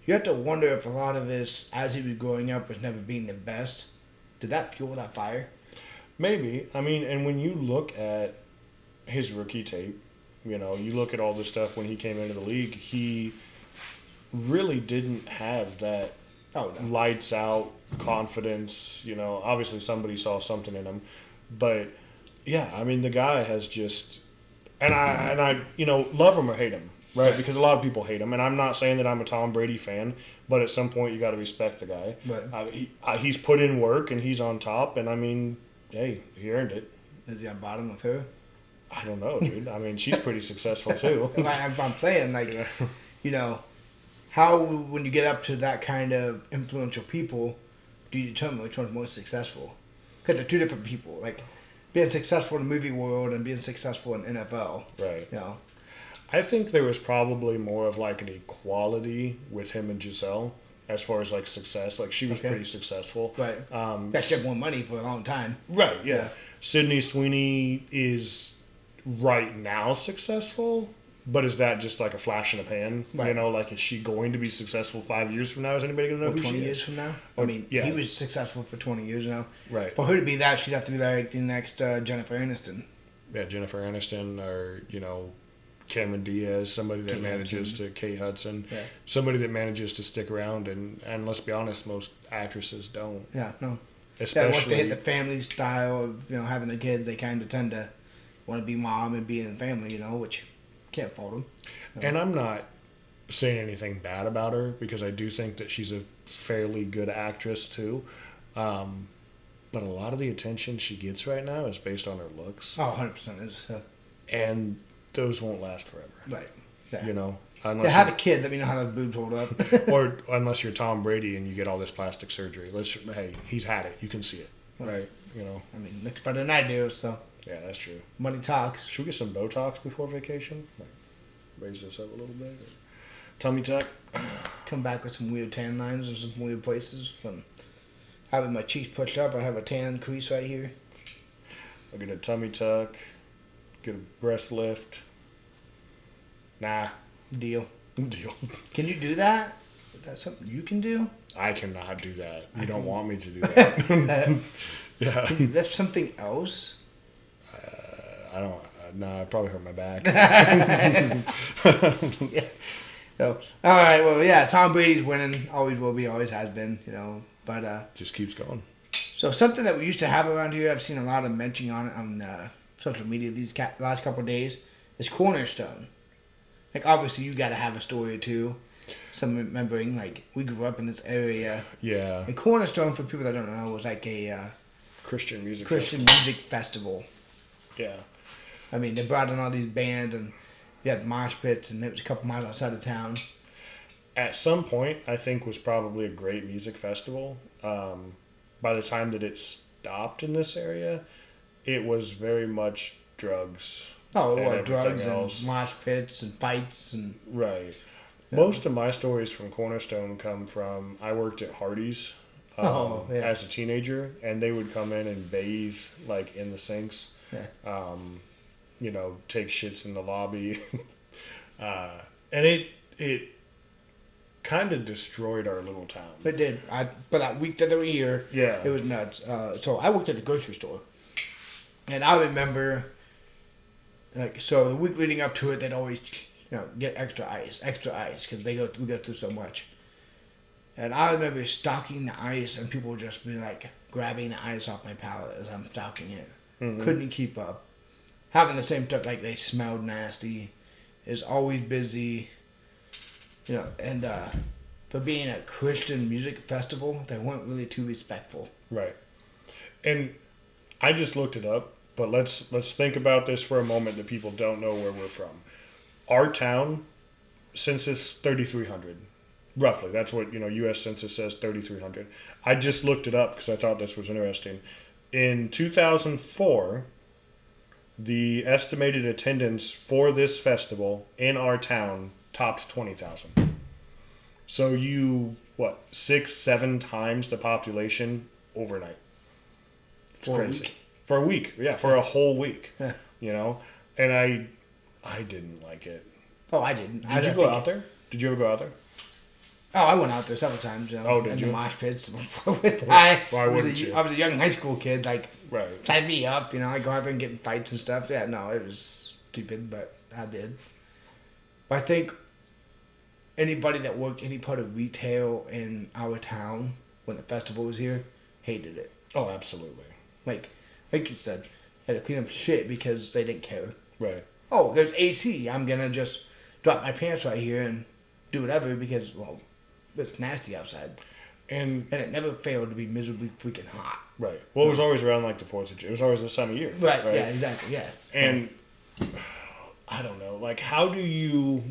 you have to wonder if a lot of this, as he was growing up, was never being the best. Did that fuel that fire? Maybe. I mean, and when you look at his rookie tape, you look at all the stuff when he came into the league, he really didn't have that lights out confidence. Obviously somebody saw something in him, but yeah, I mean the guy has just, and I love him or hate him, right? Because a lot of people hate him, and I'm not saying that I'm a Tom Brady fan, but at some point you got to respect the guy. Right. He's put in work and he's on top, and I mean, hey, he earned it. Is he on bottom with her? I don't know, dude. I mean, she's pretty successful too. I'm saying, like, how, when you get up to that kind of influential people, do you determine which one's most successful? Because they're two different people. Like, being successful in the movie world and being successful in NFL. Right. I think there was probably more of like an equality with him and Giselle as far as like success. Like, she was pretty successful. Right. She had more money for a long time. Right, yeah. Sydney Sweeney is right now successful. But is that just like a flash in the pan? Right. Like, is she going to be successful 5 years from now? Is anybody going to know who 20 she is? years from now? I mean, he was successful for 20 years now. Right. For her to be that, she'd have to be like the next Jennifer Aniston. Yeah, Jennifer Aniston or, Cameron Diaz, somebody that manages to, Kate Hudson, somebody that manages to stick around. And let's be honest, most actresses don't. Yeah, no. Especially. Once they hit the family style of, having the kids, they kind of tend to want to be mom and be in the family, which... Can't fault him. And I'm not saying anything bad about her because I do think that she's a fairly good actress too. But a lot of the attention she gets right now is based on her looks. Oh, 100% is. And those won't last forever. Right. Yeah. Unless have a kid, let me know how those boobs hold up. Or unless you're Tom Brady and you get all this plastic surgery. Hey, he's had it. You can see it. Right. I mean, looks better than I do, so. Yeah, that's true. Money talks. Should we get some Botox before vacation? Like, raise this up a little bit? Or tummy tuck? Come back with some weird tan lines in some weird places. From having my cheeks pushed up, I have a tan crease right here. I'll get a tummy tuck. Get a breast lift. Nah. Deal. Deal. Can you do that? Is that something you can do? I cannot do that. You don't want me to do that. Yeah. Can you lift something else? I don't. No, I probably hurt my back. Yeah. So, all right. Well, yeah. Tom Brady's winning. Always will be. Always has been. But just keeps going. So something that we used to have around here, I've seen a lot of mentioning on it on social media these last couple of days, is Cornerstone. Like, obviously, you got to have a story or two. Some remembering, like, we grew up in this area. Yeah. And Cornerstone, for people that don't know, was like a Christian music festival. Yeah. I mean, they brought in all these bands, and you had mosh pits, and it was a couple miles outside of town. At some point, I think was probably a great music festival. By the time that it stopped in this area, it was very much drugs. Oh, it was drugs and mosh pits and fights and right. Most of my stories from Cornerstone come from I worked at Hardee's as a teenager, and they would come in and bathe like in the sinks. Yeah. Take shits in the lobby, and it kind of destroyed our little town. It did. For that week that they were here, yeah, it was nuts. So I worked at the grocery store, and I remember, the week leading up to it, they'd always, get extra ice, because we go through so much. And I remember stocking the ice, and people would just be like grabbing the ice off my pallet as I'm stocking it. Mm-hmm. Couldn't keep up. Having the same stuff, like they smelled nasty. Is always busy. And for being a Christian music festival, they weren't really too respectful. Right. And I just looked it up, but let's think about this for a moment that people don't know where we're from. Our town, census 3,300. Roughly. That's what, U.S. Census says, 3,300. I just looked it up because I thought this was interesting. In 2004, the estimated attendance for this festival in our town topped 20,000. So 6-7 times the population overnight. It's crazy. For a week, yeah, for a whole week. Yeah. You know, and I didn't like it. Oh, I didn't. Did you go out there? Did you ever go out there? Oh, I went out there several times. Oh, did you? In the mosh pits. Why wouldn't you? I was a young high school kid. Like, right. Sign me up. I go out there and get in fights and stuff. Yeah, no, it was stupid, but I did. But I think anybody that worked any part of retail in our town when the festival was here hated it. Oh, absolutely. Like you said, had to clean up shit because they didn't care. Right. Oh, there's AC. I'm gonna just drop my pants right here and do whatever because, well, it's nasty outside. And it never failed to be miserably freaking hot. Right. Well, it was always around like the 4th of July. It was always this time of year. Right. Yeah, exactly. Yeah. And I don't know. Like, how do you,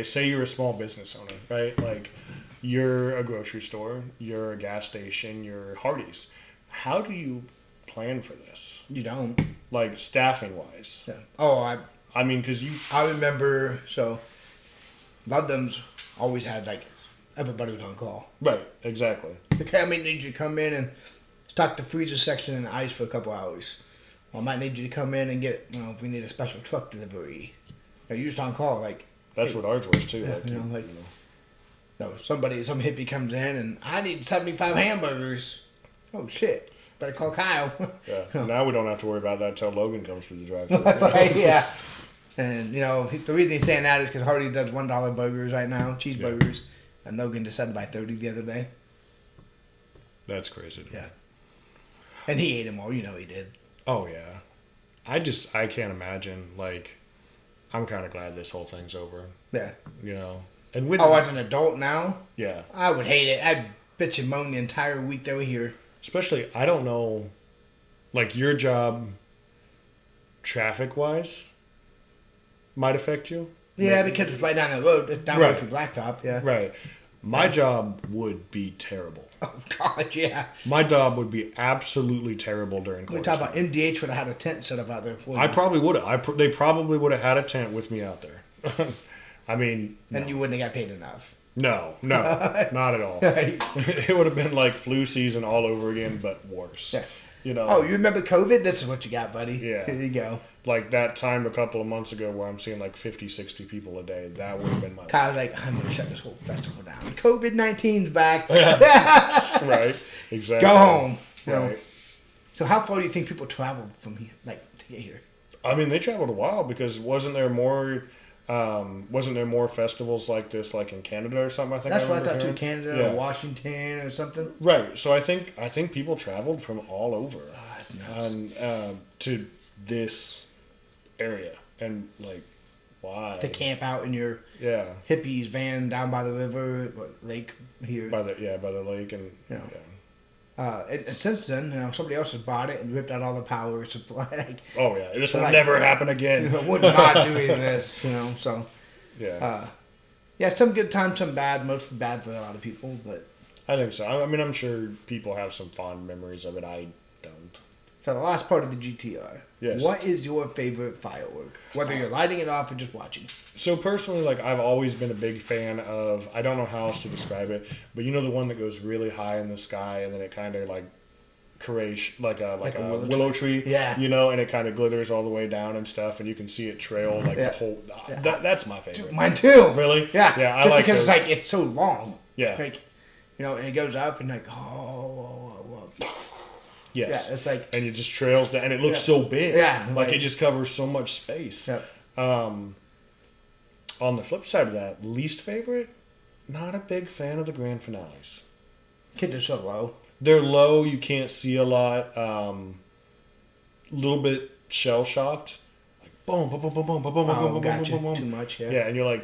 say you're a small business owner, right? Like, you're a grocery store, you're a gas station, you're Hardee's. How do you plan for this? You don't. Like, staffing-wise. Yeah. Oh, I mean, because I remember, Ludlam's always had, everybody was on call. Right, exactly. Okay, I might need you to come in and stock the freezer section in ice for a couple hours. Or I might need you to come in and get, if we need a special truck delivery. You're just on call, That's what ours was, too. Yeah, some hippie comes in and I need 75 hamburgers. Oh, shit. Better call Kyle. Yeah, now we don't have to worry about that until Logan comes through the drive-thru. Right, yeah. And, the reason he's saying that is because Hardee's does $1 burgers right now, cheeseburgers. Yeah. And Logan decided to buy 30 the other day. That's crazy. Yeah. And he ate them all. He did. Oh, yeah. I can't imagine, I'm kind of glad this whole thing's over. Yeah. And as an adult now? Yeah. I would hate it. I'd bitch and moan the entire week they were here. Especially, I don't know, your job, traffic-wise, might affect you. Yeah, because it's right down the road. It's down right from Blacktop, yeah. Right. My job would be terrible. Oh, God, yeah. My job would be absolutely terrible during Cornerstone. We talk about MDH would have had a tent set up out there for you. I probably would have. They probably would have had a tent with me out there. I mean... And no. You wouldn't have got paid enough. No, not at all. It would have been like flu season all over again, but worse. Yeah. Oh, you remember COVID? This is what you got, buddy. Yeah. Here you go. Like that time a couple of months ago where I'm seeing 50, 60 people a day. That would have been my Kyle's I'm going to shut this whole festival down. COVID-19's back. Yeah. Right. Exactly. Go home. Right. So how far do you think people traveled from here, to get here? I mean, they traveled a while because wasn't there more festivals like this, in Canada or something? I think that's what I thought hearing. too. Canada or Washington or something. Right. So I think people traveled from all over, that's nuts. To this area and why to camp out in your hippies van down by the river lake here by the lake and and since then, somebody else has bought it and ripped out all the power supply. Oh yeah, this will never happen again. Would not doing this, So some good times, some bad. Mostly bad for a lot of people, but I think so. I mean, I'm sure people have some fond memories of it. I don't. So the last part of the GTR. Yes. What is your favorite firework? Whether you're lighting it off or just watching. So personally, I've always been a big fan of, I don't know how else to describe it, but the one that goes really high in the sky and then it kind of creates like a willow tree. Yeah. And it kind of glitters all the way down and stuff, and you can see it trail the whole. That's my favorite. Mine too. Really? Yeah. Yeah, I like because those. it's so long. Yeah. And it goes up and Yes. Yeah, it's and it just trails down, and it looks so big. Yeah. It just covers so much space. Yeah. On the flip side of that, least favorite, not a big fan of the grand finales. Kids are so low. They're low. You can't see a lot. Little bit shell shocked. Boom, boom, boom, boom, boom, boom, boom, boom, gotcha. boom, boom. Too much, yeah. Yeah, and you're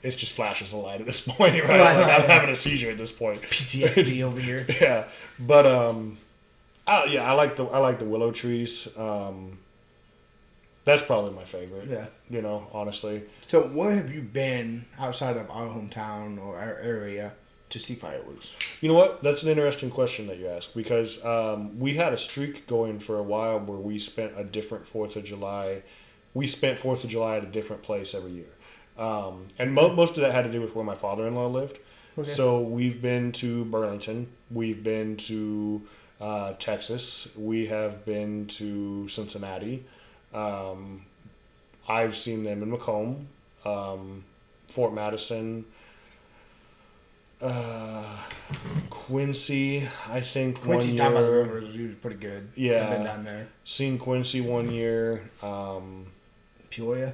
it's just flashes of light at this point, right? I'm having a seizure at this point. PTSD over here. Yeah, but I like the willow trees. That's probably my favorite. Yeah. Honestly. So where have you been outside of our hometown or our area to see fireworks? You know what? That's an interesting question that you ask, because we had a streak going for a while where we spent a different 4th of July. We spent 4th of July at a different place every year. And most of that had to do with where my father-in-law lived. Okay. So we've been to Burlington. We've been to Texas. We have been to Cincinnati. I've seen them in Macomb, Fort Madison, Quincy, I think Quincy 1 down by the year. river is pretty good. Yeah. I've been down there. Seen Quincy 1 year. Peoria?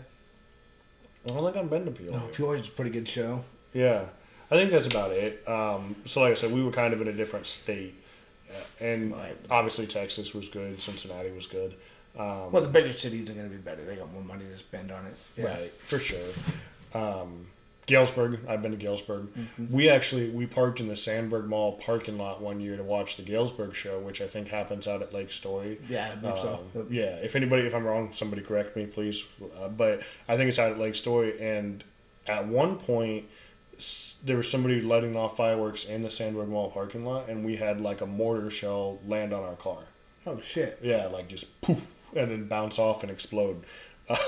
I don't think I've been to Peoria. No, Peoria's a pretty good show. Yeah. I think that's about it. So like I said, we were kind of in a different state. And obviously Texas was good. Cincinnati was good. Well, the bigger cities are going to be better. They got more money to spend on it. Yeah. Right, for sure. Galesburg. I've been to Galesburg. Mm-hmm. We parked in the Sandburg Mall parking lot 1 year to watch the Galesburg show, which I think happens out at Lake Story. Yeah, I believe so. Yeah, if I'm wrong, somebody correct me, please. But I think it's out at Lake Story, and at one point there was somebody letting off fireworks in the Sandburg Mall parking lot, and we had like a mortar shell land on our car. Oh shit! Yeah, like just poof, and then bounce off and explode,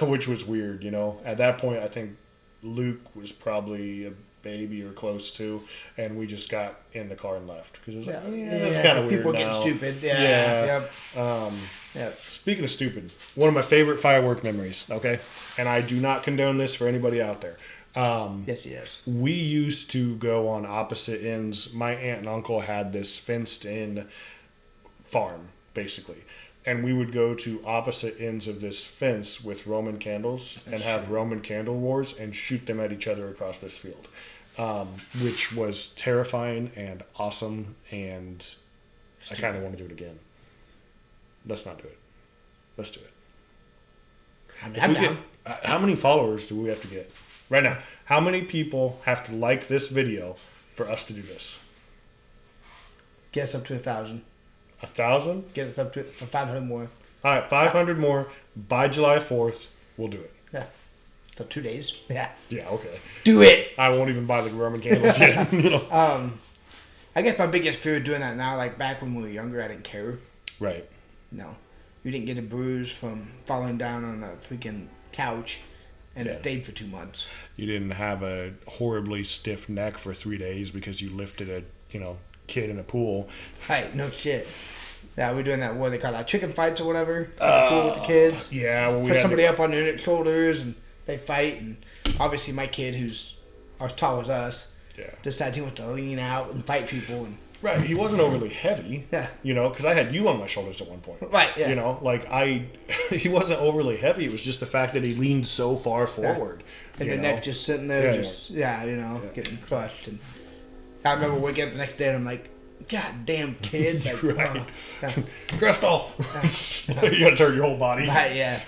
which was weird. At that point, I think Luke was probably a baby or close to, and we just got in the car and left because it was that's kind of weird. People getting stupid. Yeah. Yep. Speaking of stupid, one of my favorite firework memories. Okay, and I do not condone this for anybody out there. Yes, he does. We used to go on opposite ends. My aunt and uncle had this fenced-in farm, basically. And we would go to opposite ends of this fence with Roman candles and have Roman candle wars and shoot them at each other across this field, which was terrifying and awesome, and I kind of want to do it again. Let's not do it. Let's do it. I'm down. How many followers do we have to get? Right now, how many people have to like this video for us to do this? Get us up to 1,000. 1,000? Get us up to 500 more. All right, 500 more by July 4th. We'll do it. Yeah. So 2 days. Yeah. Yeah. Okay. Do it. I won't even buy the Roman candles yet. I guess my biggest fear of doing that now, like back when we were younger, I didn't care. Right. No, you didn't get a bruise from falling down on a freaking couch. And it stayed for 2 months. You didn't have a horribly stiff neck for 3 days because you lifted a kid in a pool. Right, no shit. Yeah, we're doing that, what they call that, chicken fights or whatever, in the pool with the kids. Yeah, well, we put somebody up on their shoulders and they fight. And obviously my kid, who's as tall as us, decides he wants to lean out and fight people. And right, he wasn't overly heavy. Yeah. Because I had you on my shoulders at one point. Right, yeah. He wasn't overly heavy. It was just the fact that he leaned so far forward. And your neck just sitting there, getting crushed. And I remember waking up the next day and I'm like, God damn kid. Like, right. Crystal. You gotta turn your whole body. Right, yeah.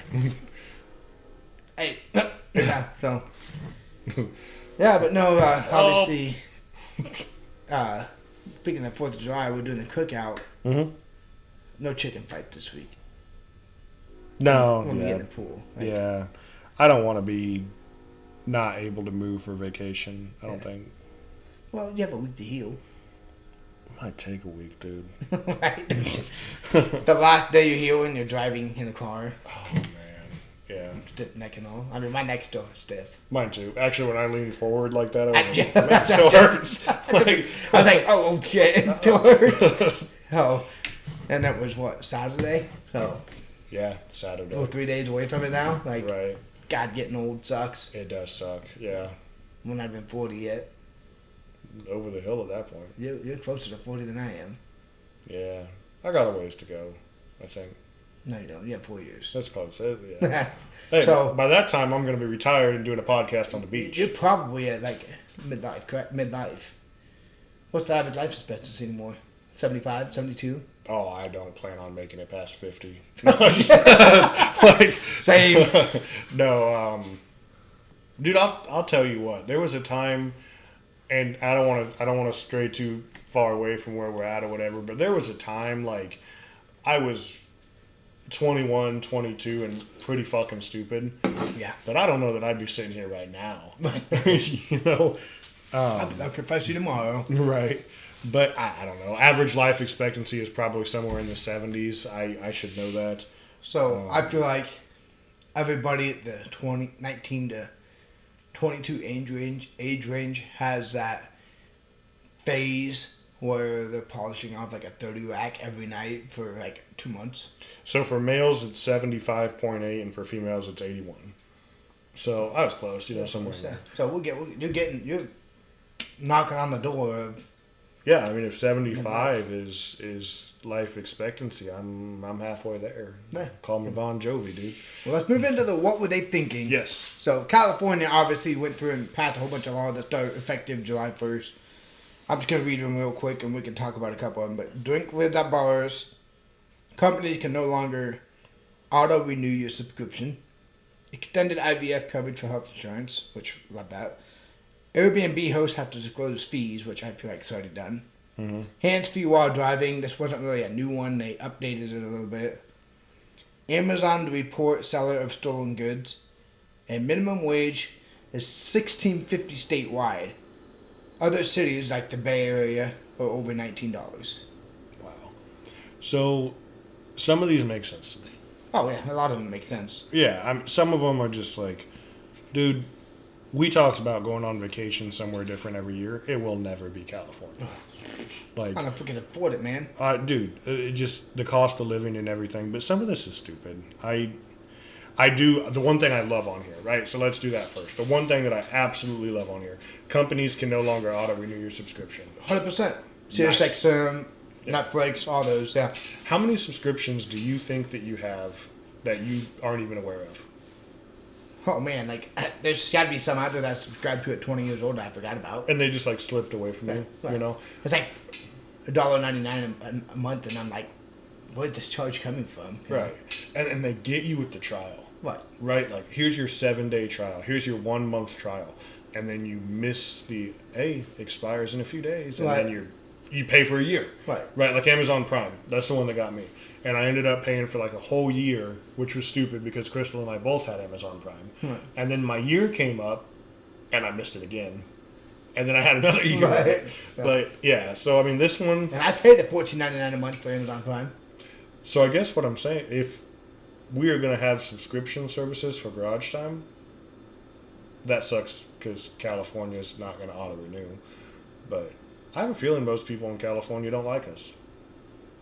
Hey. Yeah, so. Yeah, but no, obviously. Speaking of 4th of July, we're doing the cookout. Mm-hmm. No chicken fight this week. No. When we get in the pool. Yeah. I don't want to be not able to move for vacation, I don't think. Well, you have a week to heal. It might take a week, dude. Right. The last day you're healing, you're driving in a car. Oh, man. Yeah. Stiff neck and all. I mean, my neck's still stiff. Mine too. Actually, when I lean forward like that, it still hurts. I was like, oh shit, it still hurts. Oh, and that was what, Saturday? So. Yeah, Saturday. We're 3 days away from it now. Like, right. God, getting old sucks. It does suck. Yeah. I'm not even 40 yet. Over the hill at that point. You're closer to 40 than I am. Yeah, I got a ways to go, I think. No, you don't. You have 4 years. That's close. Yeah. Hey, so by that time, I'm going to be retired and doing a podcast on the beach. You're probably at like midlife, correct? Midlife. What's the average life expectancy anymore? 75, 72? Oh, I don't plan on making it past 50. Same. No, dude, I'll tell you what. There was a time, and I don't want to stray too far away from where we're at or whatever, but there was a time like I was 21, 22, and pretty fucking stupid. Yeah. But I don't know that I'd be sitting here right now. I'll confess you tomorrow. Right. But I don't know. Average life expectancy is probably somewhere in the 70s. I should know that. So I feel like everybody at the 19 to 22 age range has that phase where they're polishing off like a 30 rack every night for like 2 months. So for males, it's 75.8, and for females, it's 81. So I was close, somewhere in there. So you're knocking on the door of. Yeah, I mean, if 75 is life expectancy, I'm halfway there. Yeah. Call me Bon Jovi, dude. Well, let's move into the what were they thinking. Yes. So California obviously went through and passed a whole bunch of laws that start effective July 1st. I'm just going to read them real quick and we can talk about a couple of them. But drink lids at bars. Companies can no longer auto-renew your subscription. Extended IVF coverage for health insurance, which love that. Airbnb hosts have to disclose fees, which I feel like it's already done. Mm-hmm. Hands-free while driving. This wasn't really a new one. They updated it a little bit. Amazon to report seller of stolen goods. And minimum wage is $16.50 statewide. Other cities like the Bay Area are over $19. Wow. So some of these make sense to me. Oh, yeah. A lot of them make sense. Yeah. Some of them are just like, dude, we talked about going on vacation somewhere different every year. It will never be California. I don't know if we can afford it, man. Dude, it just the cost of living and everything. But some of this is stupid. I do the one thing I love on here, right? So let's do that first. The one thing that I absolutely love on here: companies can no longer auto renew your subscription. 100%. SiriusXM, Netflix, all those. Yeah. How many subscriptions do you think that you have that you aren't even aware of? Oh man, like there's got to be some out there that I subscribed to at 20 years old that I forgot about. And they just like slipped away from you, Right. It's like $1.99 a month, and I'm like, where's this charge coming from? Right. And they get you with the trial. What? Right, like here's your 7-day trial, here's your 1 month trial, and then you miss expires in a few days, and then you pay for a year. Right, like Amazon Prime. That's the one that got me. And I ended up paying for like a whole year, which was stupid because Crystal and I both had Amazon Prime. Right. And then my year came up, and I missed it again. And then I had another year. Right. But yeah, so I mean this one. And I paid the $14.99 a month for Amazon Prime. So I guess what I'm saying, if we are going to have subscription services for Garage Time, that sucks because California is not going to auto-renew. But I have a feeling most people in California don't like us.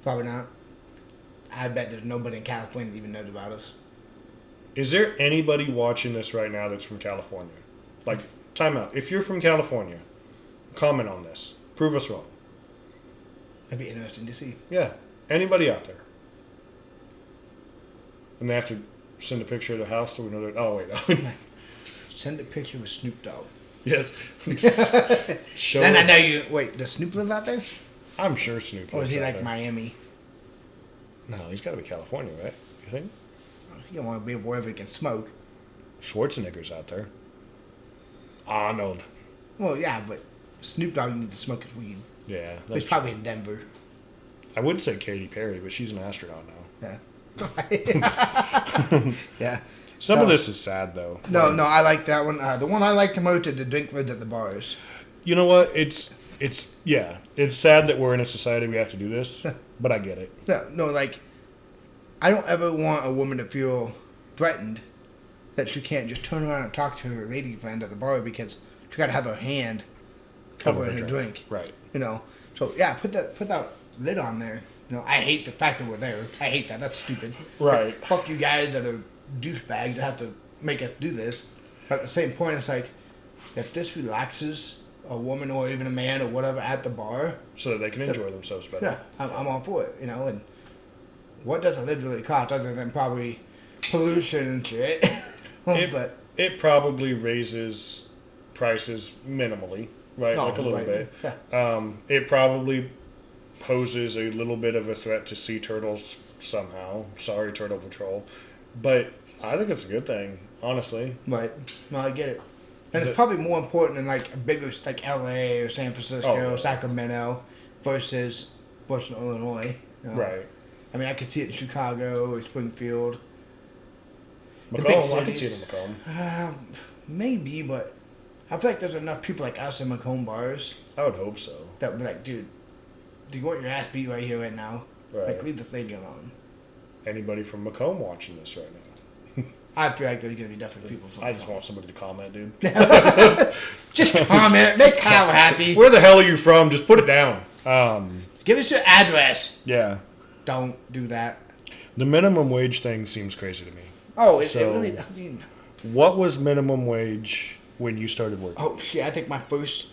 Probably not. I bet there's nobody in California that even knows about us. Is there anybody watching this right now that's from California? Like, time out. If you're from California, comment on this. Prove us wrong. That'd be interesting to see. Yeah. Anybody out there? And they have to send a picture of the house so we know that. Oh, wait. No. Send a picture with Snoop Dogg. Yes. Then I know you. Wait, does Snoop live out there? I'm sure Snoop lives out there. Or is he like Miami? No, he's got to be California, right? You think? You don't want to be wherever he can smoke. Schwarzenegger's out there. Arnold. Well, yeah, but Snoop Dogg needs to smoke his weed. Yeah. He's probably in Denver. I would say Katy Perry, but she's an astronaut now. Yeah. Yeah. Some of this is sad, though. No, I like that one. The one I like the most is the drink lids at the bars. You know what? It's sad that we're in a society we have to do this, but I get it. No, like, I don't ever want a woman to feel threatened that she can't just turn around and talk to her lady friend at the bar because she got to have her hand covering her drink. Right. So yeah, put that lid on there. I hate the fact that we're there. I hate that. That's stupid. Right. Fuck you guys that are douchebags that have to make us do this. But at the same point, it's like, if this relaxes a woman or even a man or whatever at the bar, so that they can enjoy themselves better. Yeah, I'm all for it. And what does a lid really cost other than probably pollution and shit? But it probably raises prices minimally, right? Like a little bit. Yeah. It probably poses a little bit of a threat to sea turtles somehow. Sorry, Turtle Patrol. But I think it's a good thing, honestly. Right. No, I get it. And it's probably more important in like a bigger, like LA or San Francisco, Sacramento, versus Boston, Illinois. Right. I mean, I could see it in Chicago or Springfield. Macomb, I could see it in Macomb. Maybe, but I feel like there's enough people like us in Macomb bars. I would hope so. That would be like, dude, do you want your ass beat right here, right now? Right. Like, leave the stadium alone. Anybody from Macomb watching this right now? I feel like there's going to be definitely people from I just want somebody to comment, dude. Just comment. Make Kyle happy. Where the hell are you from? Just put it down. Give us your address. Yeah. Don't do that. The minimum wage thing seems crazy to me. Oh, it really... I mean... What was minimum wage when you started working? Oh, shit. I think my first...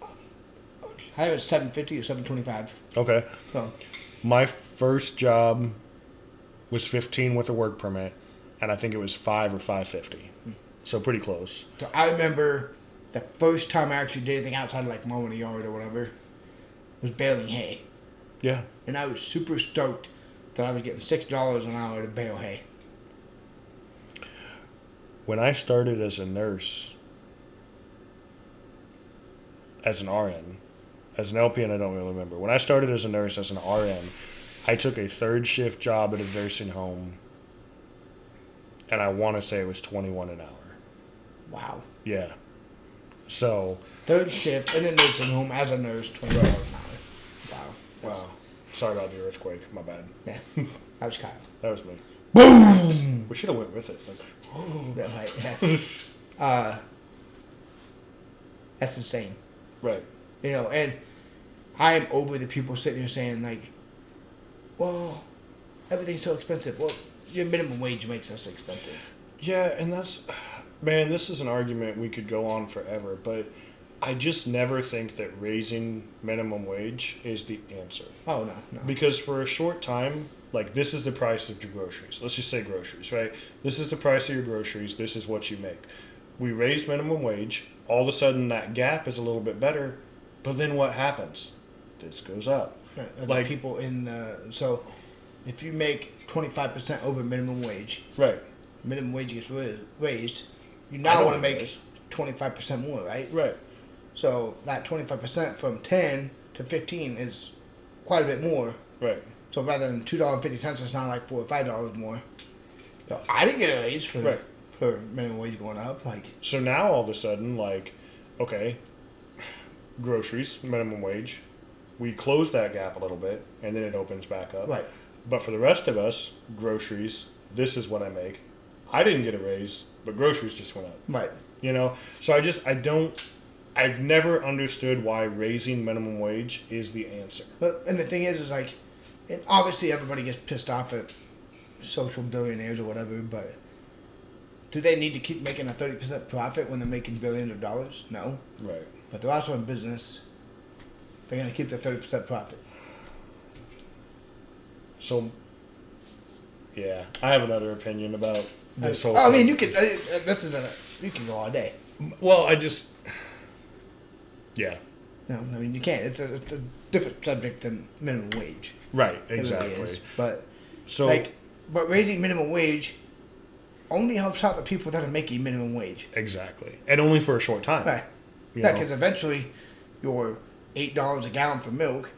I think it was $7.50 or $7.25. Okay. So. My first job was 15 with a work permit, and I think it was $5 or $5.50. So pretty close. So I remember the first time I actually did anything outside of like mowing a yard or whatever was baling hay. Yeah. And I was super stoked that I was getting $6 an hour to bale hay. When I started as a nurse, as an RN, as an LPN, I don't really remember. When I started as a nurse, as an RN, I took a third shift job at a nursing home, and I want to say it was $21 an hour. Wow. Yeah. So. Third shift in a nursing home as a nurse, $20 an hour. Wow. Sorry about the earthquake. My bad. Yeah. That was Kyle. That was me. Boom! We should have went with it. Yeah. That's insane. Right. You know, and I am over the people sitting here saying, like, well, everything's so expensive. Well, your minimum wage makes us expensive. Yeah, and that's, man, this is an argument we could go on forever, but I just never think that raising minimum wage is the answer. Oh, no. Because for a short time, like, this is the price of your groceries. Let's just say groceries, right? This is the price of your groceries. This is what you make. We raise minimum wage. All of a sudden, that gap is a little bit better. But then what happens? This goes up. Like people in the... So, if you make 25% over minimum wage... Right. Minimum wage gets raised. You now want to make 25% more, right? Right. So, that 25% from 10 to 15 is quite a bit more. Right. So, rather than $2.50, it's now like $4 or $5 more. So, I didn't get a raise for minimum wage going up. So, now all of a sudden, like, okay... groceries, minimum wage. We close that gap a little bit, and then it opens back up. Right. But for the rest of us, groceries, this is what I make. I didn't get a raise, but groceries just went up. Right. You know? So I've never understood why raising minimum wage is the answer. And the thing is like, and obviously everybody gets pissed off at social billionaires or whatever, but do they need to keep making a 30% profit when they're making billions of dollars? No. Right. But they're also in business. They're going to keep their 30% profit. So, yeah, I have another opinion about this whole thing. I mean, you can, you can go all day. Well, yeah. No, I mean, you can't. It's a different subject than minimum wage. Right, exactly. It really is. But, so, but raising minimum wage only helps out the people that are making minimum wage. Exactly. And only for a short time. Right. Yeah, because eventually your $8 a gallon for milk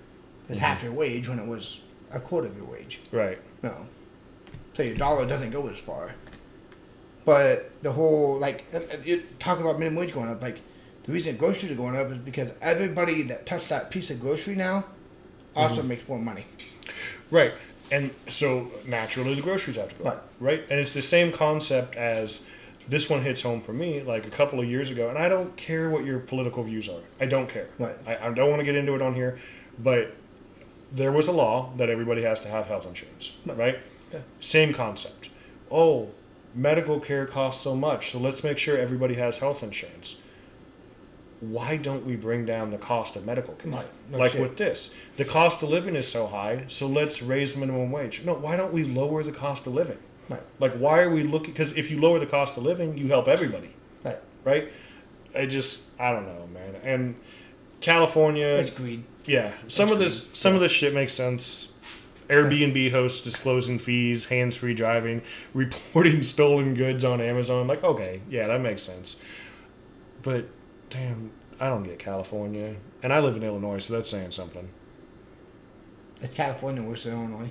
is half your wage when it was a quarter of your wage. Right. No. So your dollar doesn't go as far. But the whole, like, you talk about minimum wage going up, like, the reason groceries are going up is because everybody that touched that piece of grocery now also makes more money. Right. And so naturally the groceries have to go up. Right. And it's the same concept as this one hits home for me like a couple of years ago. And I don't care what your political views are. I don't care. Right. I don't want to get into it on here. But there was a law that everybody has to have health insurance. Right? Yeah. Same concept. Oh, medical care costs so much, so let's make sure everybody has health insurance. Why don't we bring down the cost of medical care? Right. With this. The cost of living is so high, so let's raise minimum wage. No, why don't we lower the cost of living? Right. Like, why are we looking? Because if you lower the cost of living, you help everybody. Right. Right? I don't know, man. And California. It's greed. Yeah. Some of this shit makes sense. Airbnb hosts disclosing fees, hands-free driving, reporting stolen goods on Amazon. Like, okay, yeah, that makes sense. But, damn, I don't get California. And I live in Illinois, so that's saying something. Is California worse than Illinois?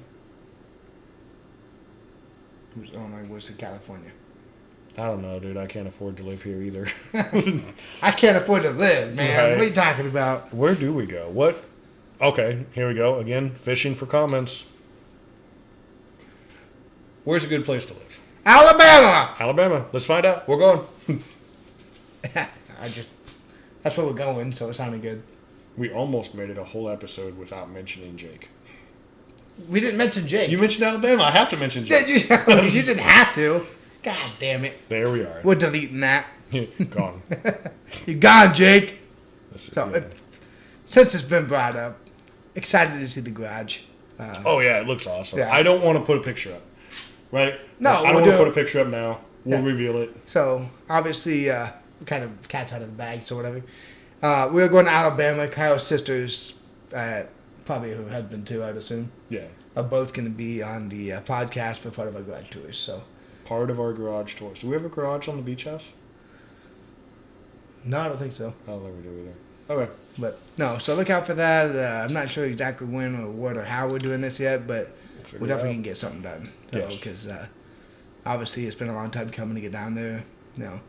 Who's Illinois worse than California? I don't know, dude. I can't afford to live here either. I can't afford to live, man. Right. What are you talking about? Where do we go? What? Okay, here we go. Again, fishing for comments. Where's a good place to live? Alabama! Alabama. Let's find out. We're going. That's where we're going, so it sounded good. We almost made it a whole episode without mentioning Jake. We didn't mention Jake. You mentioned Alabama. I have to mention Jake. You didn't have to. God damn it. There we are. We're deleting that. Gone. You're gone, Jake. So, yeah. Since it's been brought up, excited to see the garage. Oh, yeah, it looks awesome. Yeah. I don't want to put a picture up, right? No, I don't want to put a picture up now. We'll reveal it. So, obviously, kind of cat's out of the bag, so whatever. We're going to Alabama. Kyle's sisters, probably her husband too, I'd assume. Yeah. Are both going to be on the podcast for part of our garage tours. So. Part of our garage tours. Do we have a garage on the beach house? No, I don't think so. I don't think we do either. Okay. But no, so look out for that. I'm not sure exactly when or what or how we're doing this yet, but we definitely can get something done. Because obviously it's been a long time coming to get down there. You know,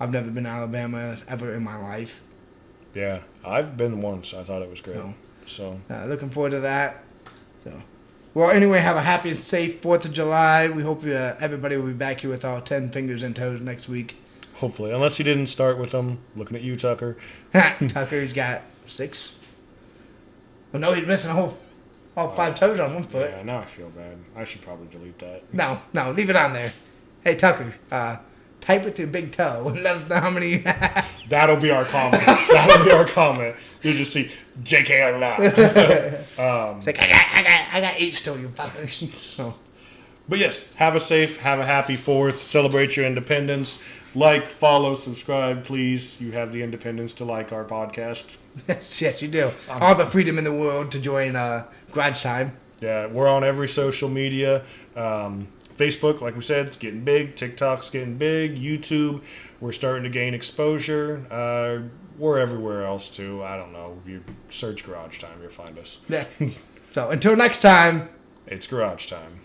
I've never been to Alabama ever in my life. Yeah, I've been once. I thought it was great. So looking forward to that. So, well, anyway, have a happy and safe 4th of July. We hope everybody will be back here with all 10 fingers and toes next week. Hopefully, unless you didn't start with them. Looking at you, Tucker. Tucker's got 6. Well, no, he's missing all 5 toes on one foot. Yeah, now I feel bad. I should probably delete that. No, leave it on there. Hey, Tucker, type with your big toe and let us know how many you have. That'll be our comment. You'll just see JK a lot. It's like, I got 8 still, you fuckers. So. But yes, have a happy 4th. Celebrate your independence. Like, follow, subscribe, please. You have the independence to like our podcast. Yes, you do. All the freedom in the world to join Garage Time. Yeah, we're on every social media. Facebook, like we said, it's getting big. TikTok's getting big. YouTube, we're starting to gain exposure. We're everywhere else, too. I don't know. You search Garage Time, you'll find us. Yeah. So, until next time. It's Garage Time.